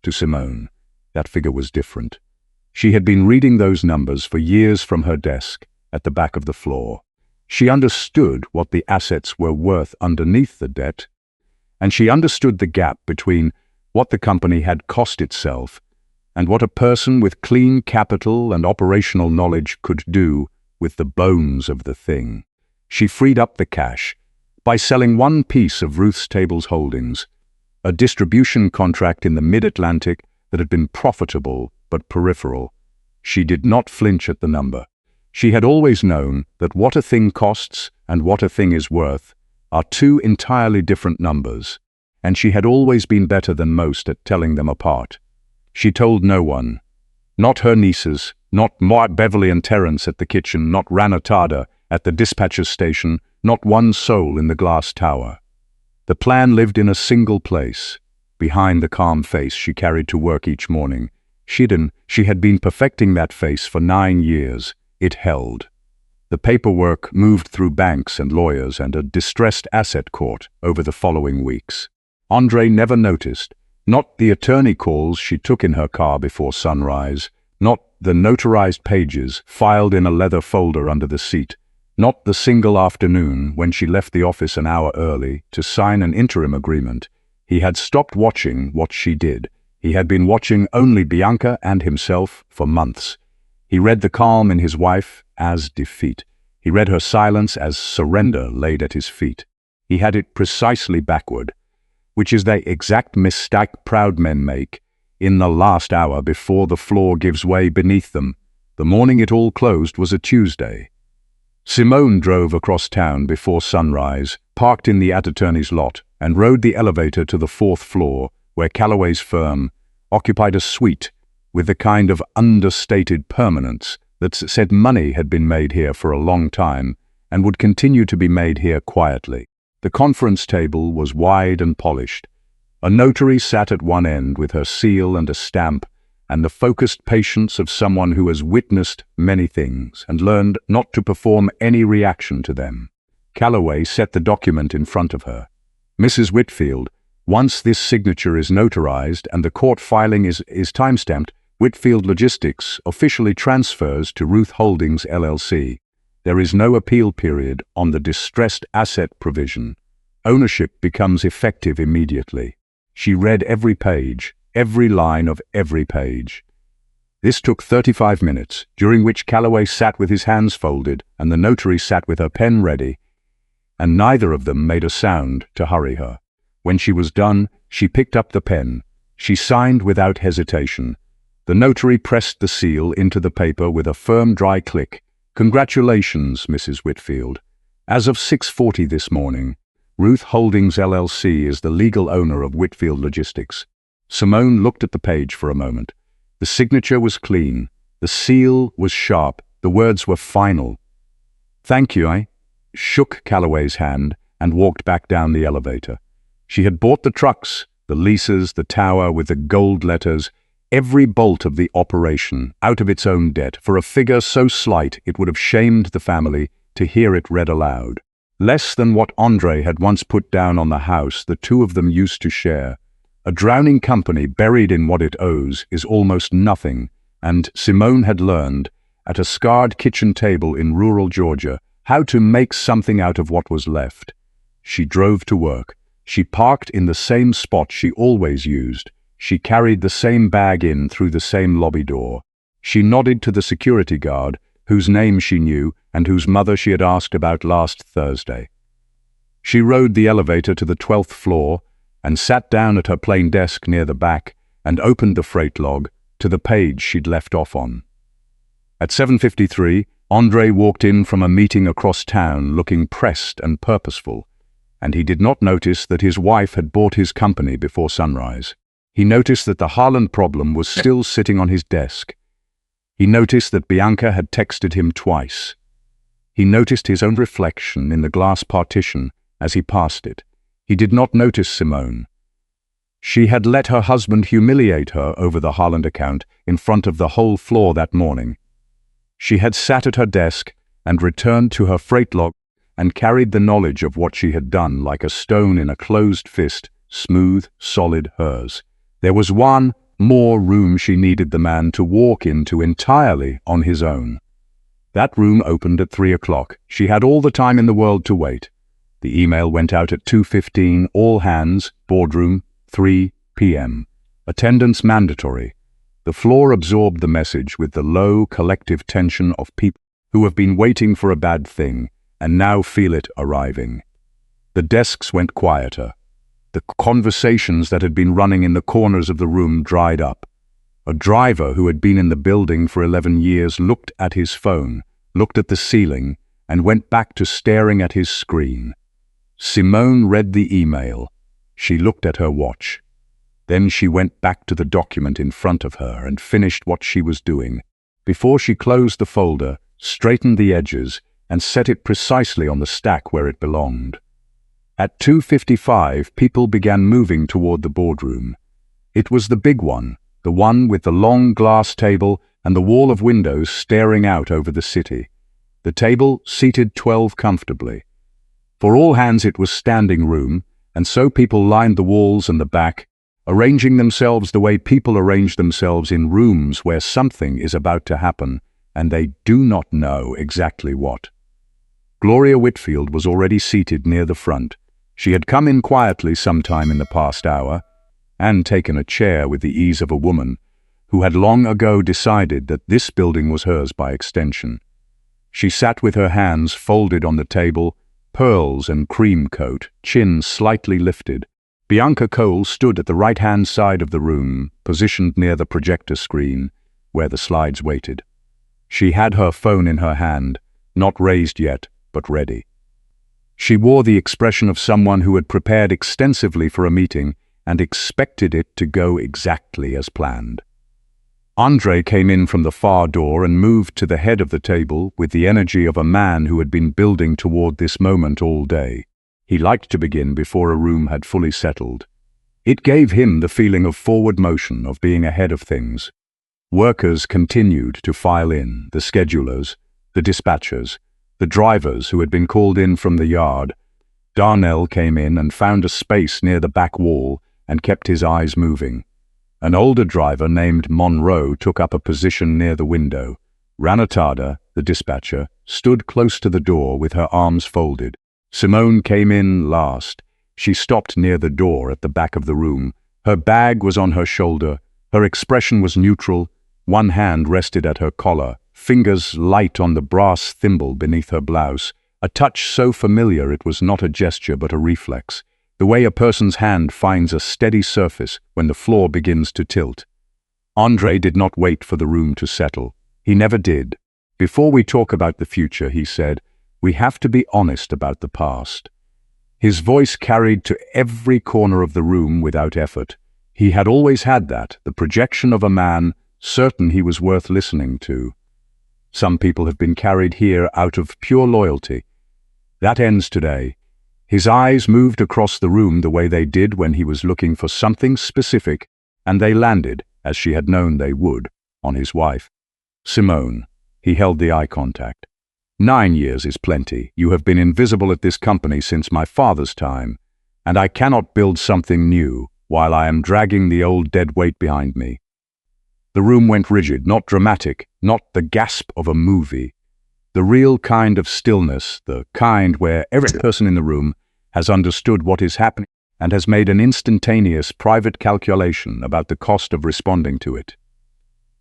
To Simone, that figure was different. She had been reading those numbers for years from her desk at the back of the floor. She understood what the assets were worth underneath the debt, and she understood the gap between what the company had cost itself and what a person with clean capital and operational knowledge could do with the bones of the thing. She freed up the cash by selling one piece of Ruth's Tables Holdings, a distribution contract in the mid-Atlantic that had been profitable but peripheral. She did not flinch at the number. She had always known that what a thing costs and what a thing is worth are two entirely different numbers, and she had always been better than most at telling them apart. She told no one. Not her nieces, not Beverly and Terence at the kitchen, not Ranatada at the dispatcher's station, not one soul in the glass tower. The plan lived in a single place, behind the calm face she carried to work each morning. She had been perfecting that face for 9 years. It held. The paperwork moved through banks and lawyers and a distressed asset court over the following weeks. Andre never noticed, not the attorney calls she took in her car before sunrise, not the notarized pages filed in a leather folder under the seat, not the single afternoon when she left the office an hour early to sign an interim agreement. He had stopped watching what she did. He had been watching only Bianca and himself for months. He read the calm in his wife as defeat. He read her silence as surrender laid at his feet. He had it precisely backward, which is the exact mistake proud men make in the last hour before the floor gives way beneath them. The morning it all closed was a Tuesday. Simone drove across town before sunrise, parked in the attorney's lot, and rode the elevator to the 4th floor, where Calloway's firm occupied a suite with the kind of understated permanence that said money had been made here for a long time and would continue to be made here quietly. The conference table was wide and polished. A notary sat at one end with her seal and a stamp, and the focused patience of someone who has witnessed many things and learned not to perform any reaction to them. Calloway set the document in front of her. Mrs. Whitfield, once this signature is notarized and the court filing is timestamped, Whitfield Logistics officially transfers to Ruth Holdings LLC. There is no appeal period on the distressed asset provision. Ownership becomes effective immediately. She read every page, every line of every page. This took 35 minutes, during which Calloway sat with his hands folded and the notary sat with her pen ready, and neither of them made a sound to hurry her. When she was done, she picked up the pen. She signed without hesitation. The notary pressed the seal into the paper with a firm, dry click. "Congratulations, Mrs. Whitfield. As of 6:40 this morning, Ruth Holdings LLC is the legal owner of Whitfield Logistics." Simone looked at the page for a moment. The signature was clean. The seal was sharp. The words were final. "Thank you," I shook Calloway's hand and walked back down the elevator. She had bought the trucks, the leases, the tower with the gold letters, every bolt of the operation out of its own debt for a figure so slight it would have shamed the family to hear it read aloud. Less than what Andre had once put down on the house the two of them used to share. A drowning company buried in what it owes is almost nothing, and Simone had learned, at a scarred kitchen table in rural Georgia, how to make something out of what was left. She drove to work. She parked in the same spot she always used. She carried the same bag in through the same lobby door. She nodded to the security guard, whose name she knew and whose mother she had asked about last Thursday. She rode the elevator to the 12th floor and sat down at her plain desk near the back and opened the freight log to the page she'd left off on. At 7:53, Andre walked in from a meeting across town looking pressed and purposeful, and he did not notice that his wife had bought his company before sunrise. He noticed that the Harland problem was still sitting on his desk. He noticed that Bianca had texted him twice. He noticed his own reflection in the glass partition as he passed it. He did not notice Simone. She had let her husband humiliate her over the Holland account in front of the whole floor that morning. She had sat at her desk and returned to her freight log and carried the knowledge of what she had done like a stone in a closed fist, smooth, solid hers. There was one more room she needed the man to walk into entirely on his own. That room opened at 3 o'clock. She had all the time in the world to wait. The email went out at 2:15, all hands, boardroom, 3 p.m. Attendance mandatory. The floor absorbed the message with the low collective tension of people who have been waiting for a bad thing and now feel it arriving. The desks went quieter. The conversations that had been running in the corners of the room dried up. A driver who had been in the building for 11 years looked at his phone, looked at the ceiling, and went back to staring at his screen. Simone read the email. She looked at her watch. Then she went back to the document in front of her and finished what she was doing. Before she closed the folder, straightened the edges, and set it precisely on the stack where it belonged. At 2:55, people began moving toward the boardroom. It was the big one, the one with the long glass table and the wall of windows staring out over the city. The table seated 12 comfortably. For all hands it was standing room, and so people lined the walls and the back, arranging themselves the way people arrange themselves in rooms where something is about to happen, and they do not know exactly what. Gloria Whitfield was already seated near the front. She had come in quietly sometime in the past hour, and taken a chair with the ease of a woman who had long ago decided that this building was hers by extension. She sat with her hands folded on the table, pearls and cream coat, chin slightly lifted. Bianca Cole stood at the right-hand side of the room, positioned near the projector screen, where the slides waited. She had her phone in her hand, not raised yet, but ready. She wore the expression of someone who had prepared extensively for a meeting and expected it to go exactly as planned. Andre came in from the far door and moved to the head of the table with the energy of a man who had been building toward this moment all day. He liked to begin before a room had fully settled. It gave him the feeling of forward motion, of being ahead of things. Workers continued to file in, the schedulers, the dispatchers, the drivers who had been called in from the yard. Darnell came in and found a space near the back wall and kept his eyes moving. An older driver named Monroe took up a position near the window. Ranatada, the dispatcher, stood close to the door with her arms folded. Simone came in last. She stopped near the door at the back of the room. Her bag was on her shoulder. Her expression was neutral. One hand rested at her collar, fingers light on the brass thimble beneath her blouse, a touch so familiar it was not a gesture but a reflex, the way a person's hand finds a steady surface when the floor begins to tilt. Andre did not wait for the room to settle. He never did. Before we talk about the future, he said, we have to be honest about the past. His voice carried to every corner of the room without effort. He had always had that, the projection of a man certain he was worth listening to. Some people have been carried here out of pure loyalty. That ends today. His eyes moved across the room the way they did when he was looking for something specific, and they landed, as she had known they would, on his wife. Simone. He held the eye contact. 9 years is plenty. You have been invisible at this company since my father's time, and I cannot build something new while I am dragging the old dead weight behind me. The room went rigid, not dramatic, not the gasp of a movie. The real kind of stillness, the kind where every person in the room has understood what is happening and has made an instantaneous private calculation about the cost of responding to it.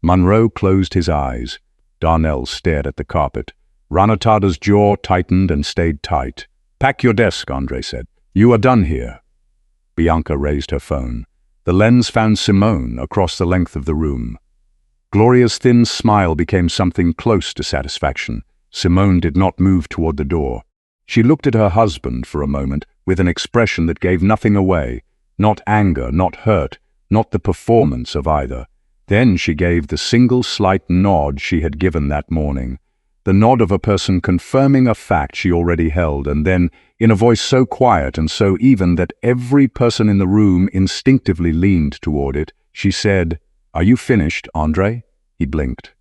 Monroe closed his eyes. Darnell stared at the carpet. Ranatada's jaw tightened and stayed tight. Pack your desk, Andre said. You are done here. Bianca raised her phone. The lens found Simone across the length of the room. Gloria's thin smile became something close to satisfaction. Simone did not move toward the door. She looked at her husband for a moment with an expression that gave nothing away, not anger, not hurt, not the performance of either. Then she gave the single slight nod she had given that morning, the nod of a person confirming a fact she already held, and then, in a voice so quiet and so even that every person in the room instinctively leaned toward it, she said, "Are you finished, Andre?" He blinked.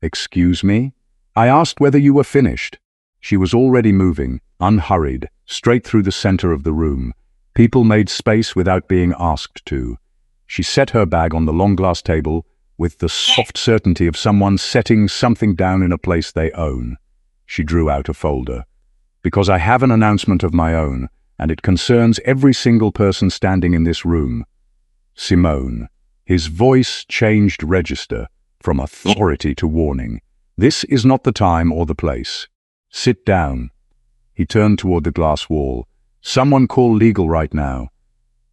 "Excuse me? I asked whether you were finished." She was already moving, unhurried, straight through the center of the room. People made space without being asked to. She set her bag on the long glass table with the soft certainty of someone setting something down in a place they own. She drew out a folder. "Because I have an announcement of my own, and it concerns every single person standing in this room. Simone." His voice changed register from authority to warning. "This is not the time or the place. Sit down." He turned toward the glass wall. "Someone call legal right now."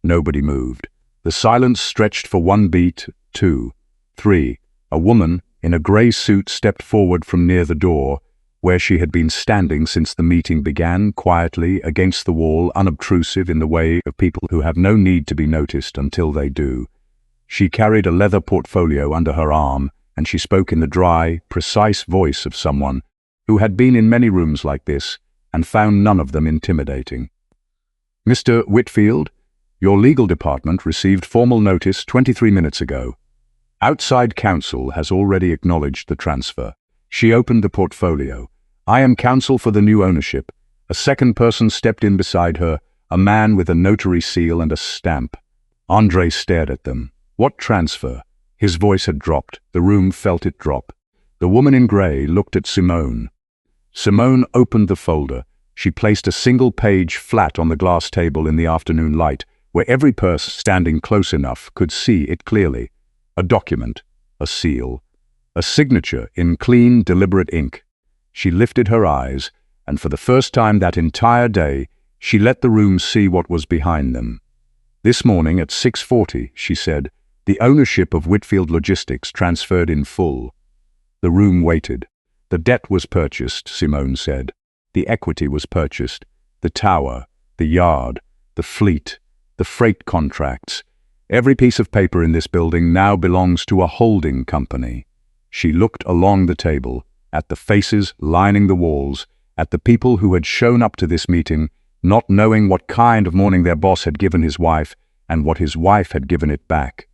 Nobody moved. The silence stretched for 1 beat, 2, 3. A woman in a grey suit stepped forward from near the door, where she had been standing since the meeting began, quietly against the wall, unobtrusive in the way of people who have no need to be noticed until they do. She carried a leather portfolio under her arm, and she spoke in the dry, precise voice of someone who had been in many rooms like this and found none of them intimidating. "Mr. Whitfield, your legal department received formal notice 23 minutes ago. Outside counsel has already acknowledged the transfer." She opened the portfolio. "I am counsel for the new ownership." A second person stepped in beside her, a man with a notary seal and a stamp. Andre stared at them. "What transfer?" His voice had dropped. The room felt it drop. The woman in grey looked at Simone. Simone opened the folder. She placed a single page flat on the glass table in the afternoon light, where every person standing close enough could see it clearly. A document, a seal, a signature in clean, deliberate ink. She lifted her eyes, and for the first time that entire day, she let the room see what was behind them. "This morning at 6:40, she said, "the ownership of Whitfield Logistics transferred in full." The room waited. "The debt was purchased," Simone said. "The equity was purchased. The tower, the yard, the fleet, the freight contracts. Every piece of paper in this building now belongs to a holding company." She looked along the table, at the faces lining the walls, at the people who had shown up to this meeting, not knowing what kind of morning their boss had given his wife and what his wife had given it back.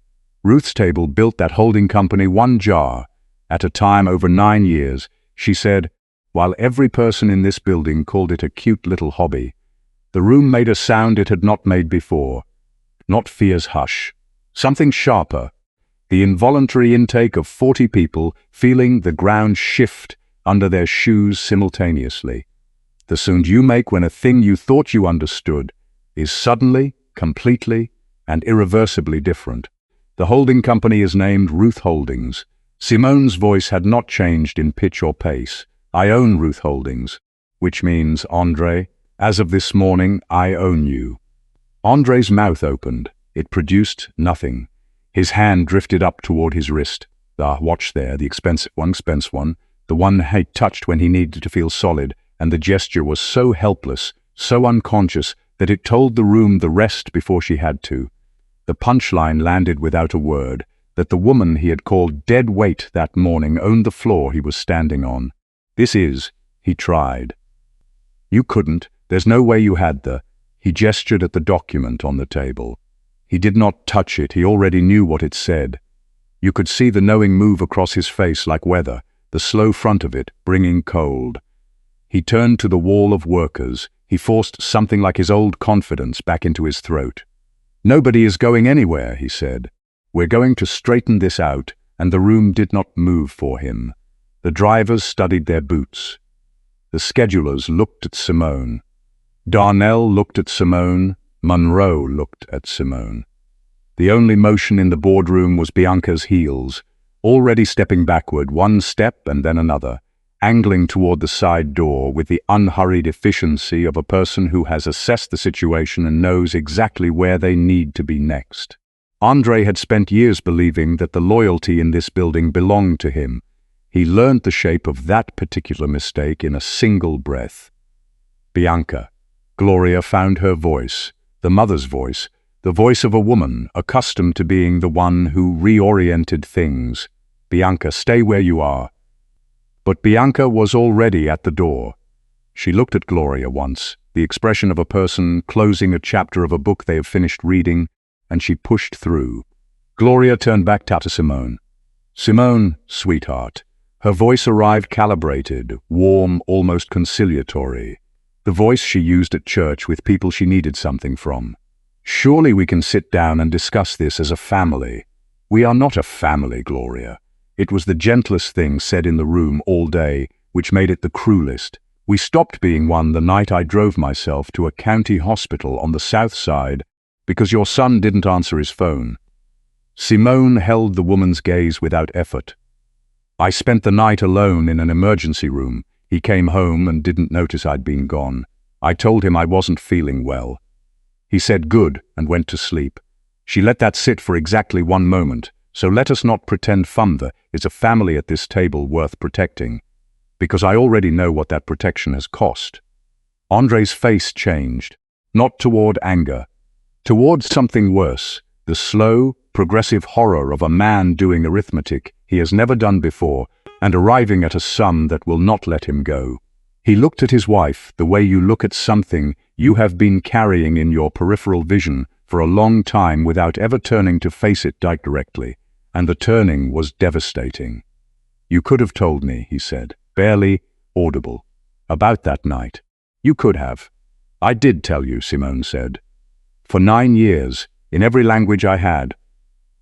Ruth's table built that holding company one jar at a time over 9 years. She said, while every person in this building called it a cute little hobby, the room made a sound it had not made before. Not fear's hush. Something sharper. The involuntary intake of 40 people feeling the ground shift under their shoes simultaneously. The sound you make when a thing you thought you understood is suddenly, completely, and irreversibly different. The holding company is named Ruth Holdings. Simone's voice had not changed in pitch or pace. "I own Ruth Holdings," which means, Andre, as of this morning, I own you. Andre's mouth opened. It produced nothing. His hand drifted up toward his wrist. The watch there, the expensive one, the one he'd touched when he needed to feel solid, and the gesture was so helpless, so unconscious, that it told the room the rest before she had to. The punchline landed without a word, that the woman he had called dead weight that morning owned the floor he was standing on. "This is," he tried. "You couldn't. There's no way you had the..." He gestured at the document on the table. He did not touch it. He already knew what it said. You could see the knowing move across his face like weather, the slow front of it bringing cold. He turned to the wall of workers. He forced something like his old confidence back into his throat. "Nobody is going anywhere," he said. "We're going to straighten this out," and the room did not move for him. The drivers studied their boots. The schedulers looked at Simone. Darnell looked at Simone. Monroe looked at Simone. The only motion in the boardroom was Bianca's heels, already stepping backward, one step and then another, angling toward the side door with the unhurried efficiency of a person who has assessed the situation and knows exactly where they need to be next. Andre had spent years believing that the loyalty in this building belonged to him. He learned the shape of that particular mistake in a single breath. Bianca. Gloria found her voice, the mother's voice, the voice of a woman accustomed to being the one who reoriented things. "Bianca, stay where you are." But Bianca was already at the door. She looked at Gloria once, the expression of a person closing a chapter of a book they have finished reading, and she pushed through. Gloria turned back to Simone. "Simone, sweetheart." Her voice arrived calibrated, warm, almost conciliatory. The voice she used at church with people she needed something from. "Surely we can sit down and discuss this as a family." "We are not a family, Gloria." It was the gentlest thing said in the room all day, which made it the cruelest. "We stopped being one the night I drove myself to a county hospital on the south side because your son didn't answer his phone." Simone held the woman's gaze without effort. "I spent the night alone in an emergency room. He came home and didn't notice I'd been gone. I told him I wasn't feeling well. He said good and went to sleep." She let that sit for exactly 1 moment. "So let us not pretend Fumther is a family at this table worth protecting, because I already know what that protection has cost." Andre's face changed, not toward anger, towards something worse, the slow, progressive horror of a man doing arithmetic he has never done before and arriving at a sum that will not let him go. He looked at his wife the way you look at something you have been carrying in your peripheral vision for a long time without ever turning to face it directly, and the turning was devastating. "You could have told me," he said, barely audible, "about that night. You could have." "I did tell you," Simone said. "For 9 years, in every language I had.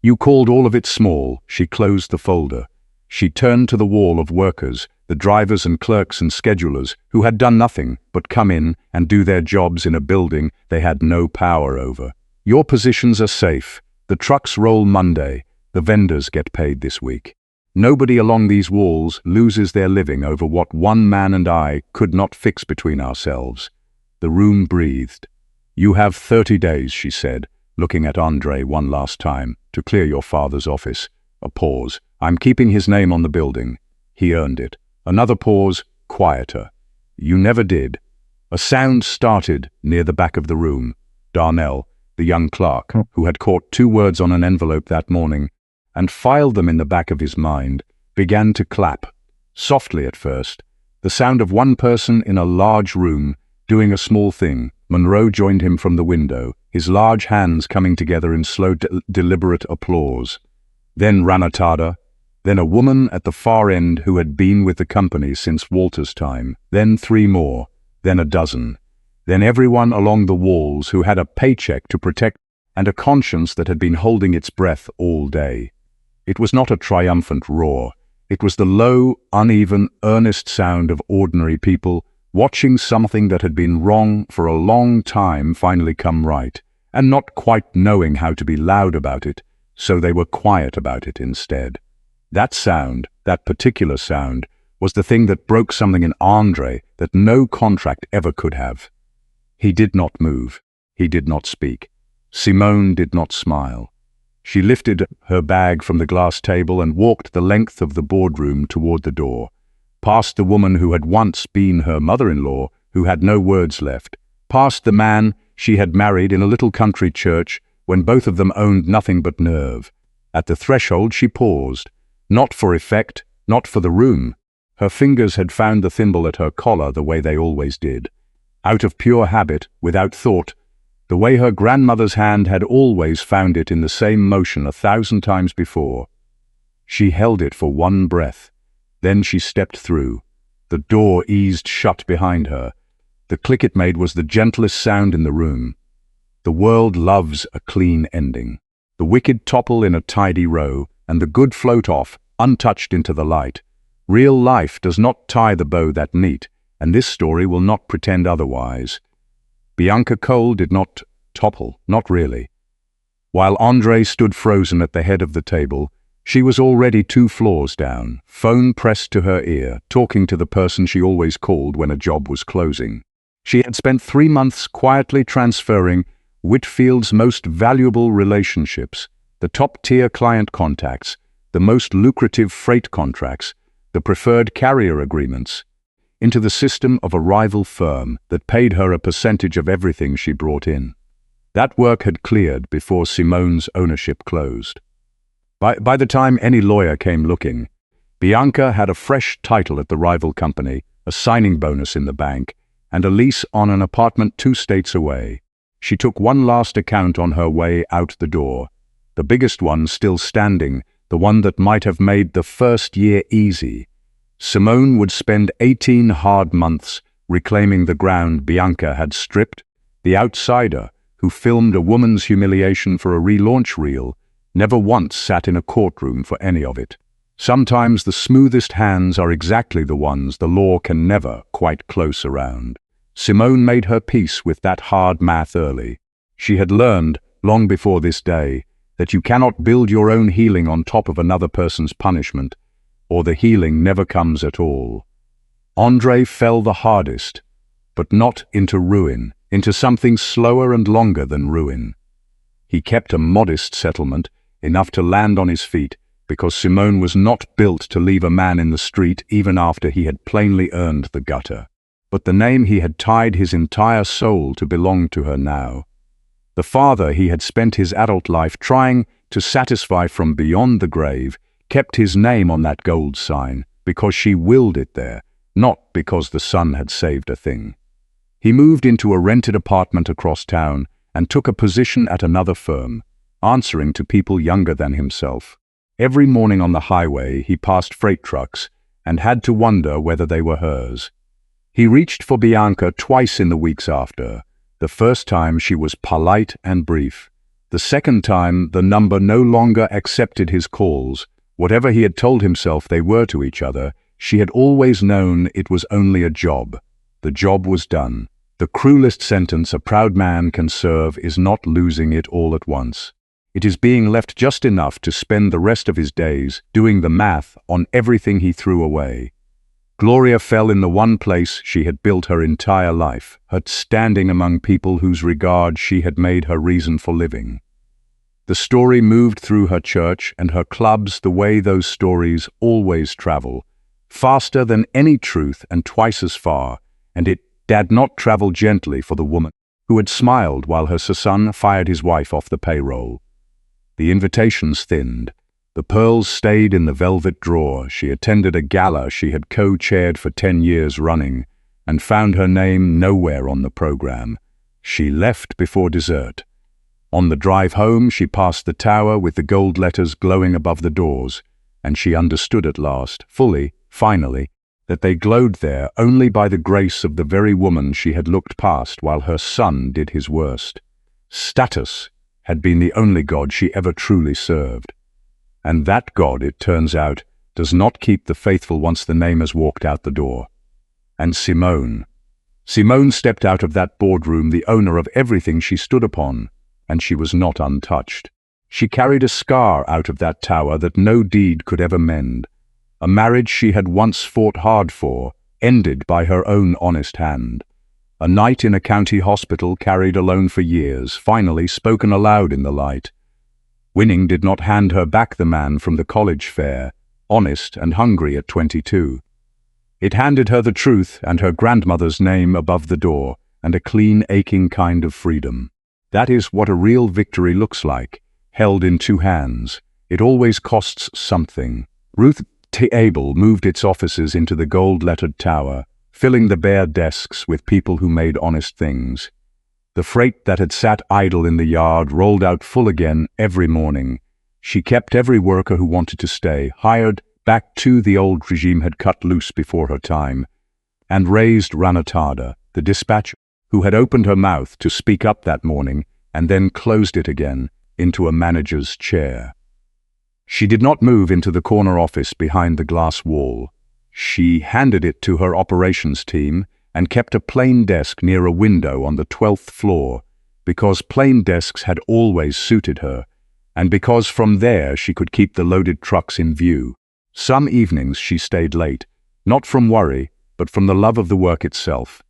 You called all of it small." She closed the folder. She turned to the wall of workers, the drivers and clerks and schedulers, who had done nothing but come in and do their jobs in a building they had no power over. "Your positions are safe. The trucks roll Monday. The vendors get paid this week. Nobody along these walls loses their living over what one man and I could not fix between ourselves." The room breathed. "You have 30 days, she said, looking at Andre one last time, "to clear your father's office." A pause. "I'm keeping his name on the building. He earned it." Another pause, quieter. "You never did." A sound started near the back of the room. Darnell, the young clerk, who had caught 2 words on an envelope that morning and filed them in the back of his mind, began to clap, softly at first, the sound of one person in a large room doing a small thing. Monroe joined him from the window, his large hands coming together in slow, deliberate applause. Then Ranatada, then a woman at the far end who had been with the company since Walter's time, then 3 more, then a dozen, then everyone along the walls who had a paycheck to protect and a conscience that had been holding its breath all day. It was not a triumphant roar. It was the low, uneven, earnest sound of ordinary people watching something that had been wrong for a long time finally come right, and not quite knowing how to be loud about it, so they were quiet about it instead. That sound, that particular sound, was the thing that broke something in Andre that no contract ever could have. He did not move. He did not speak. Simone did not smile. She lifted her bag from the glass table and walked the length of the boardroom toward the door, past the woman who had once been her mother-in-law, who had no words left, past the man she had married in a little country church when both of them owned nothing but nerve. At the threshold she paused, not for effect, not for the room. Her fingers had found the thimble at her collar the way they always did. Out of pure habit, without thought, the way her grandmother's hand had always found it in the same motion 1,000 times before. She held it for one breath. Then she stepped through. The door eased shut behind her. The click it made was the gentlest sound in the room. The world loves a clean ending. The wicked topple in a tidy row, and the good float off, untouched into the light. Real life does not tie the bow that neat, and this story will not pretend otherwise. Bianca Cole did not topple, not really. While Andre stood frozen at the head of the table, she was already 2 floors down, phone pressed to her ear, talking to the person she always called when a job was closing. She had spent 3 months quietly transferring Whitfield's most valuable relationships, the top-tier client contacts, the most lucrative freight contracts, the preferred carrier agreements, into the system of a rival firm that paid her a percentage of everything she brought in. That work had cleared before Simone's ownership closed. By the time any lawyer came looking, Bianca had a fresh title at the rival company, a signing bonus in the bank, and a lease on an apartment 2 states away. She took one last account on her way out the door, the biggest one still standing, the one that might have made the first year easy. Simone would spend 18 hard months reclaiming the ground Bianca had stripped. The outsider, who filmed a woman's humiliation for a relaunch reel, never once sat in a courtroom for any of it. Sometimes the smoothest hands are exactly the ones the law can never quite close around. Simone made her peace with that hard math early. She had learned, long before this day, that you cannot build your own healing on top of another person's punishment, or the healing never comes at all. Andre fell the hardest, but not into ruin, into something slower and longer than ruin. He kept a modest settlement, enough to land on his feet, because Simone was not built to leave a man in the street even after he had plainly earned the gutter. But the name he had tied his entire soul to belonged to her now. The father he had spent his adult life trying to satisfy from beyond the grave kept his name on that gold sign because she willed it there, not because the son had saved a thing. He moved into a rented apartment across town and took a position at another firm, answering to people younger than himself. Every morning on the highway he passed freight trucks and had to wonder whether they were hers. He reached for Bianca twice in the weeks after. The first time she was polite and brief. The second time the number no longer accepted his calls. Whatever he had told himself they were to each other, she had always known it was only a job. The job was done. The cruelest sentence a proud man can serve is not losing it all at once. It is being left just enough to spend the rest of his days doing the math on everything he threw away. Gloria fell in the one place she had built her entire life, her standing among people whose regard she had made her reason for living. The story moved through her church and her clubs the way those stories always travel, faster than any truth and twice as far, and it did not travel gently for the woman who had smiled while her son fired his wife off the payroll. The invitations thinned. The pearls stayed in the velvet drawer. She attended a gala she had co-chaired for 10 years running and found her name nowhere on the program. She left before dessert. On the drive home, she passed the tower with the gold letters glowing above the doors, and she understood at last, fully, finally, that they glowed there only by the grace of the very woman she had looked past while her son did his worst. Status had been the only god she ever truly served. And that God, it turns out, does not keep the faithful once the name has walked out the door. And Simone stepped out of that boardroom the owner of everything she stood upon, and she was not untouched. She carried a scar out of that tower that no deed could ever mend. A marriage she had once fought hard for, ended by her own honest hand. A night in a county hospital carried alone for years, finally spoken aloud in the light. Winning did not hand her back the man from the college fair, honest and hungry at 22. It handed her the truth and her grandmother's name above the door, and a clean, aching kind of freedom. That is what a real victory looks like, held in 2 hands. It always costs something. Ruth T. Abel moved its offices into the gold-lettered tower, filling the bare desks with people who made honest things. The freight that had sat idle in the yard rolled out full again every morning. She kept every worker who wanted to stay, hired back to the old regime had cut loose before her time, and raised Ranatada, the dispatcher, who had opened her mouth to speak up that morning and then closed it again into a manager's chair. She did not move into the corner office behind the glass wall. She handed it to her operations team and kept a plain desk near a window on the 12th floor, because plain desks had always suited her, and because from there she could keep the loaded trucks in view. Some evenings she stayed late, not from worry, but from the love of the work itself.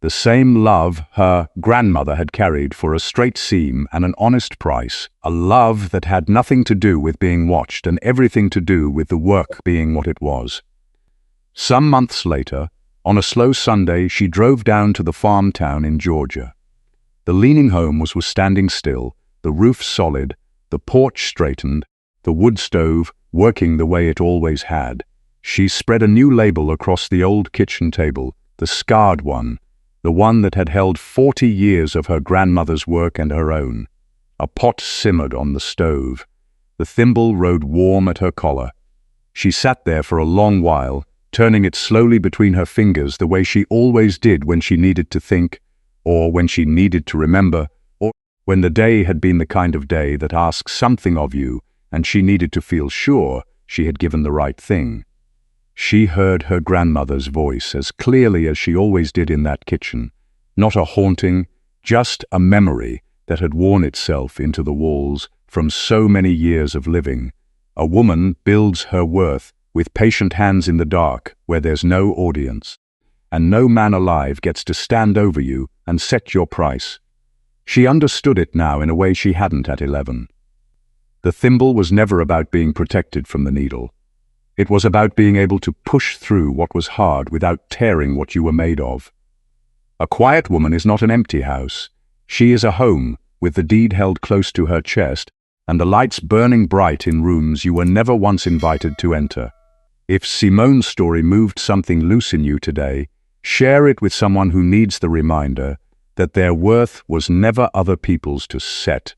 The same love her grandmother had carried for a straight seam and an honest price, a love that had nothing to do with being watched and everything to do with the work being what it was. Some months later, on a slow Sunday, she drove down to the farm town in Georgia. The leaning home was standing still, the roof solid, the porch straightened, the wood stove working the way it always had. She spread a new label across the old kitchen table, the scarred one, the one that had held 40 years of her grandmother's work and her own. A pot simmered on the stove. The thimble rode warm at her collar. She sat there for a long while, turning it slowly between her fingers the way she always did when she needed to think, or when she needed to remember, or when the day had been the kind of day that asks something of you and she needed to feel sure she had given the right thing. She heard her grandmother's voice as clearly as she always did in that kitchen, not a haunting, just a memory that had worn itself into the walls from so many years of living. A woman builds her worth with patient hands in the dark where there's no audience, and no man alive gets to stand over you and set your price. She understood it now in a way she hadn't at 11. The thimble was never about being protected from the needle. It was about being able to push through what was hard without tearing what you were made of. A quiet woman is not an empty house. She is a home with the deed held close to her chest and the lights burning bright in rooms you were never once invited to enter. If Simone's story moved something loose in you today, share it with someone who needs the reminder that their worth was never other people's to set.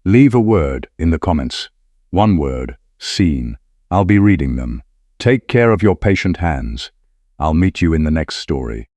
Leave a word in the comments. One word, seen. I'll be reading them. Take care of your patient hands. I'll meet you in the next story.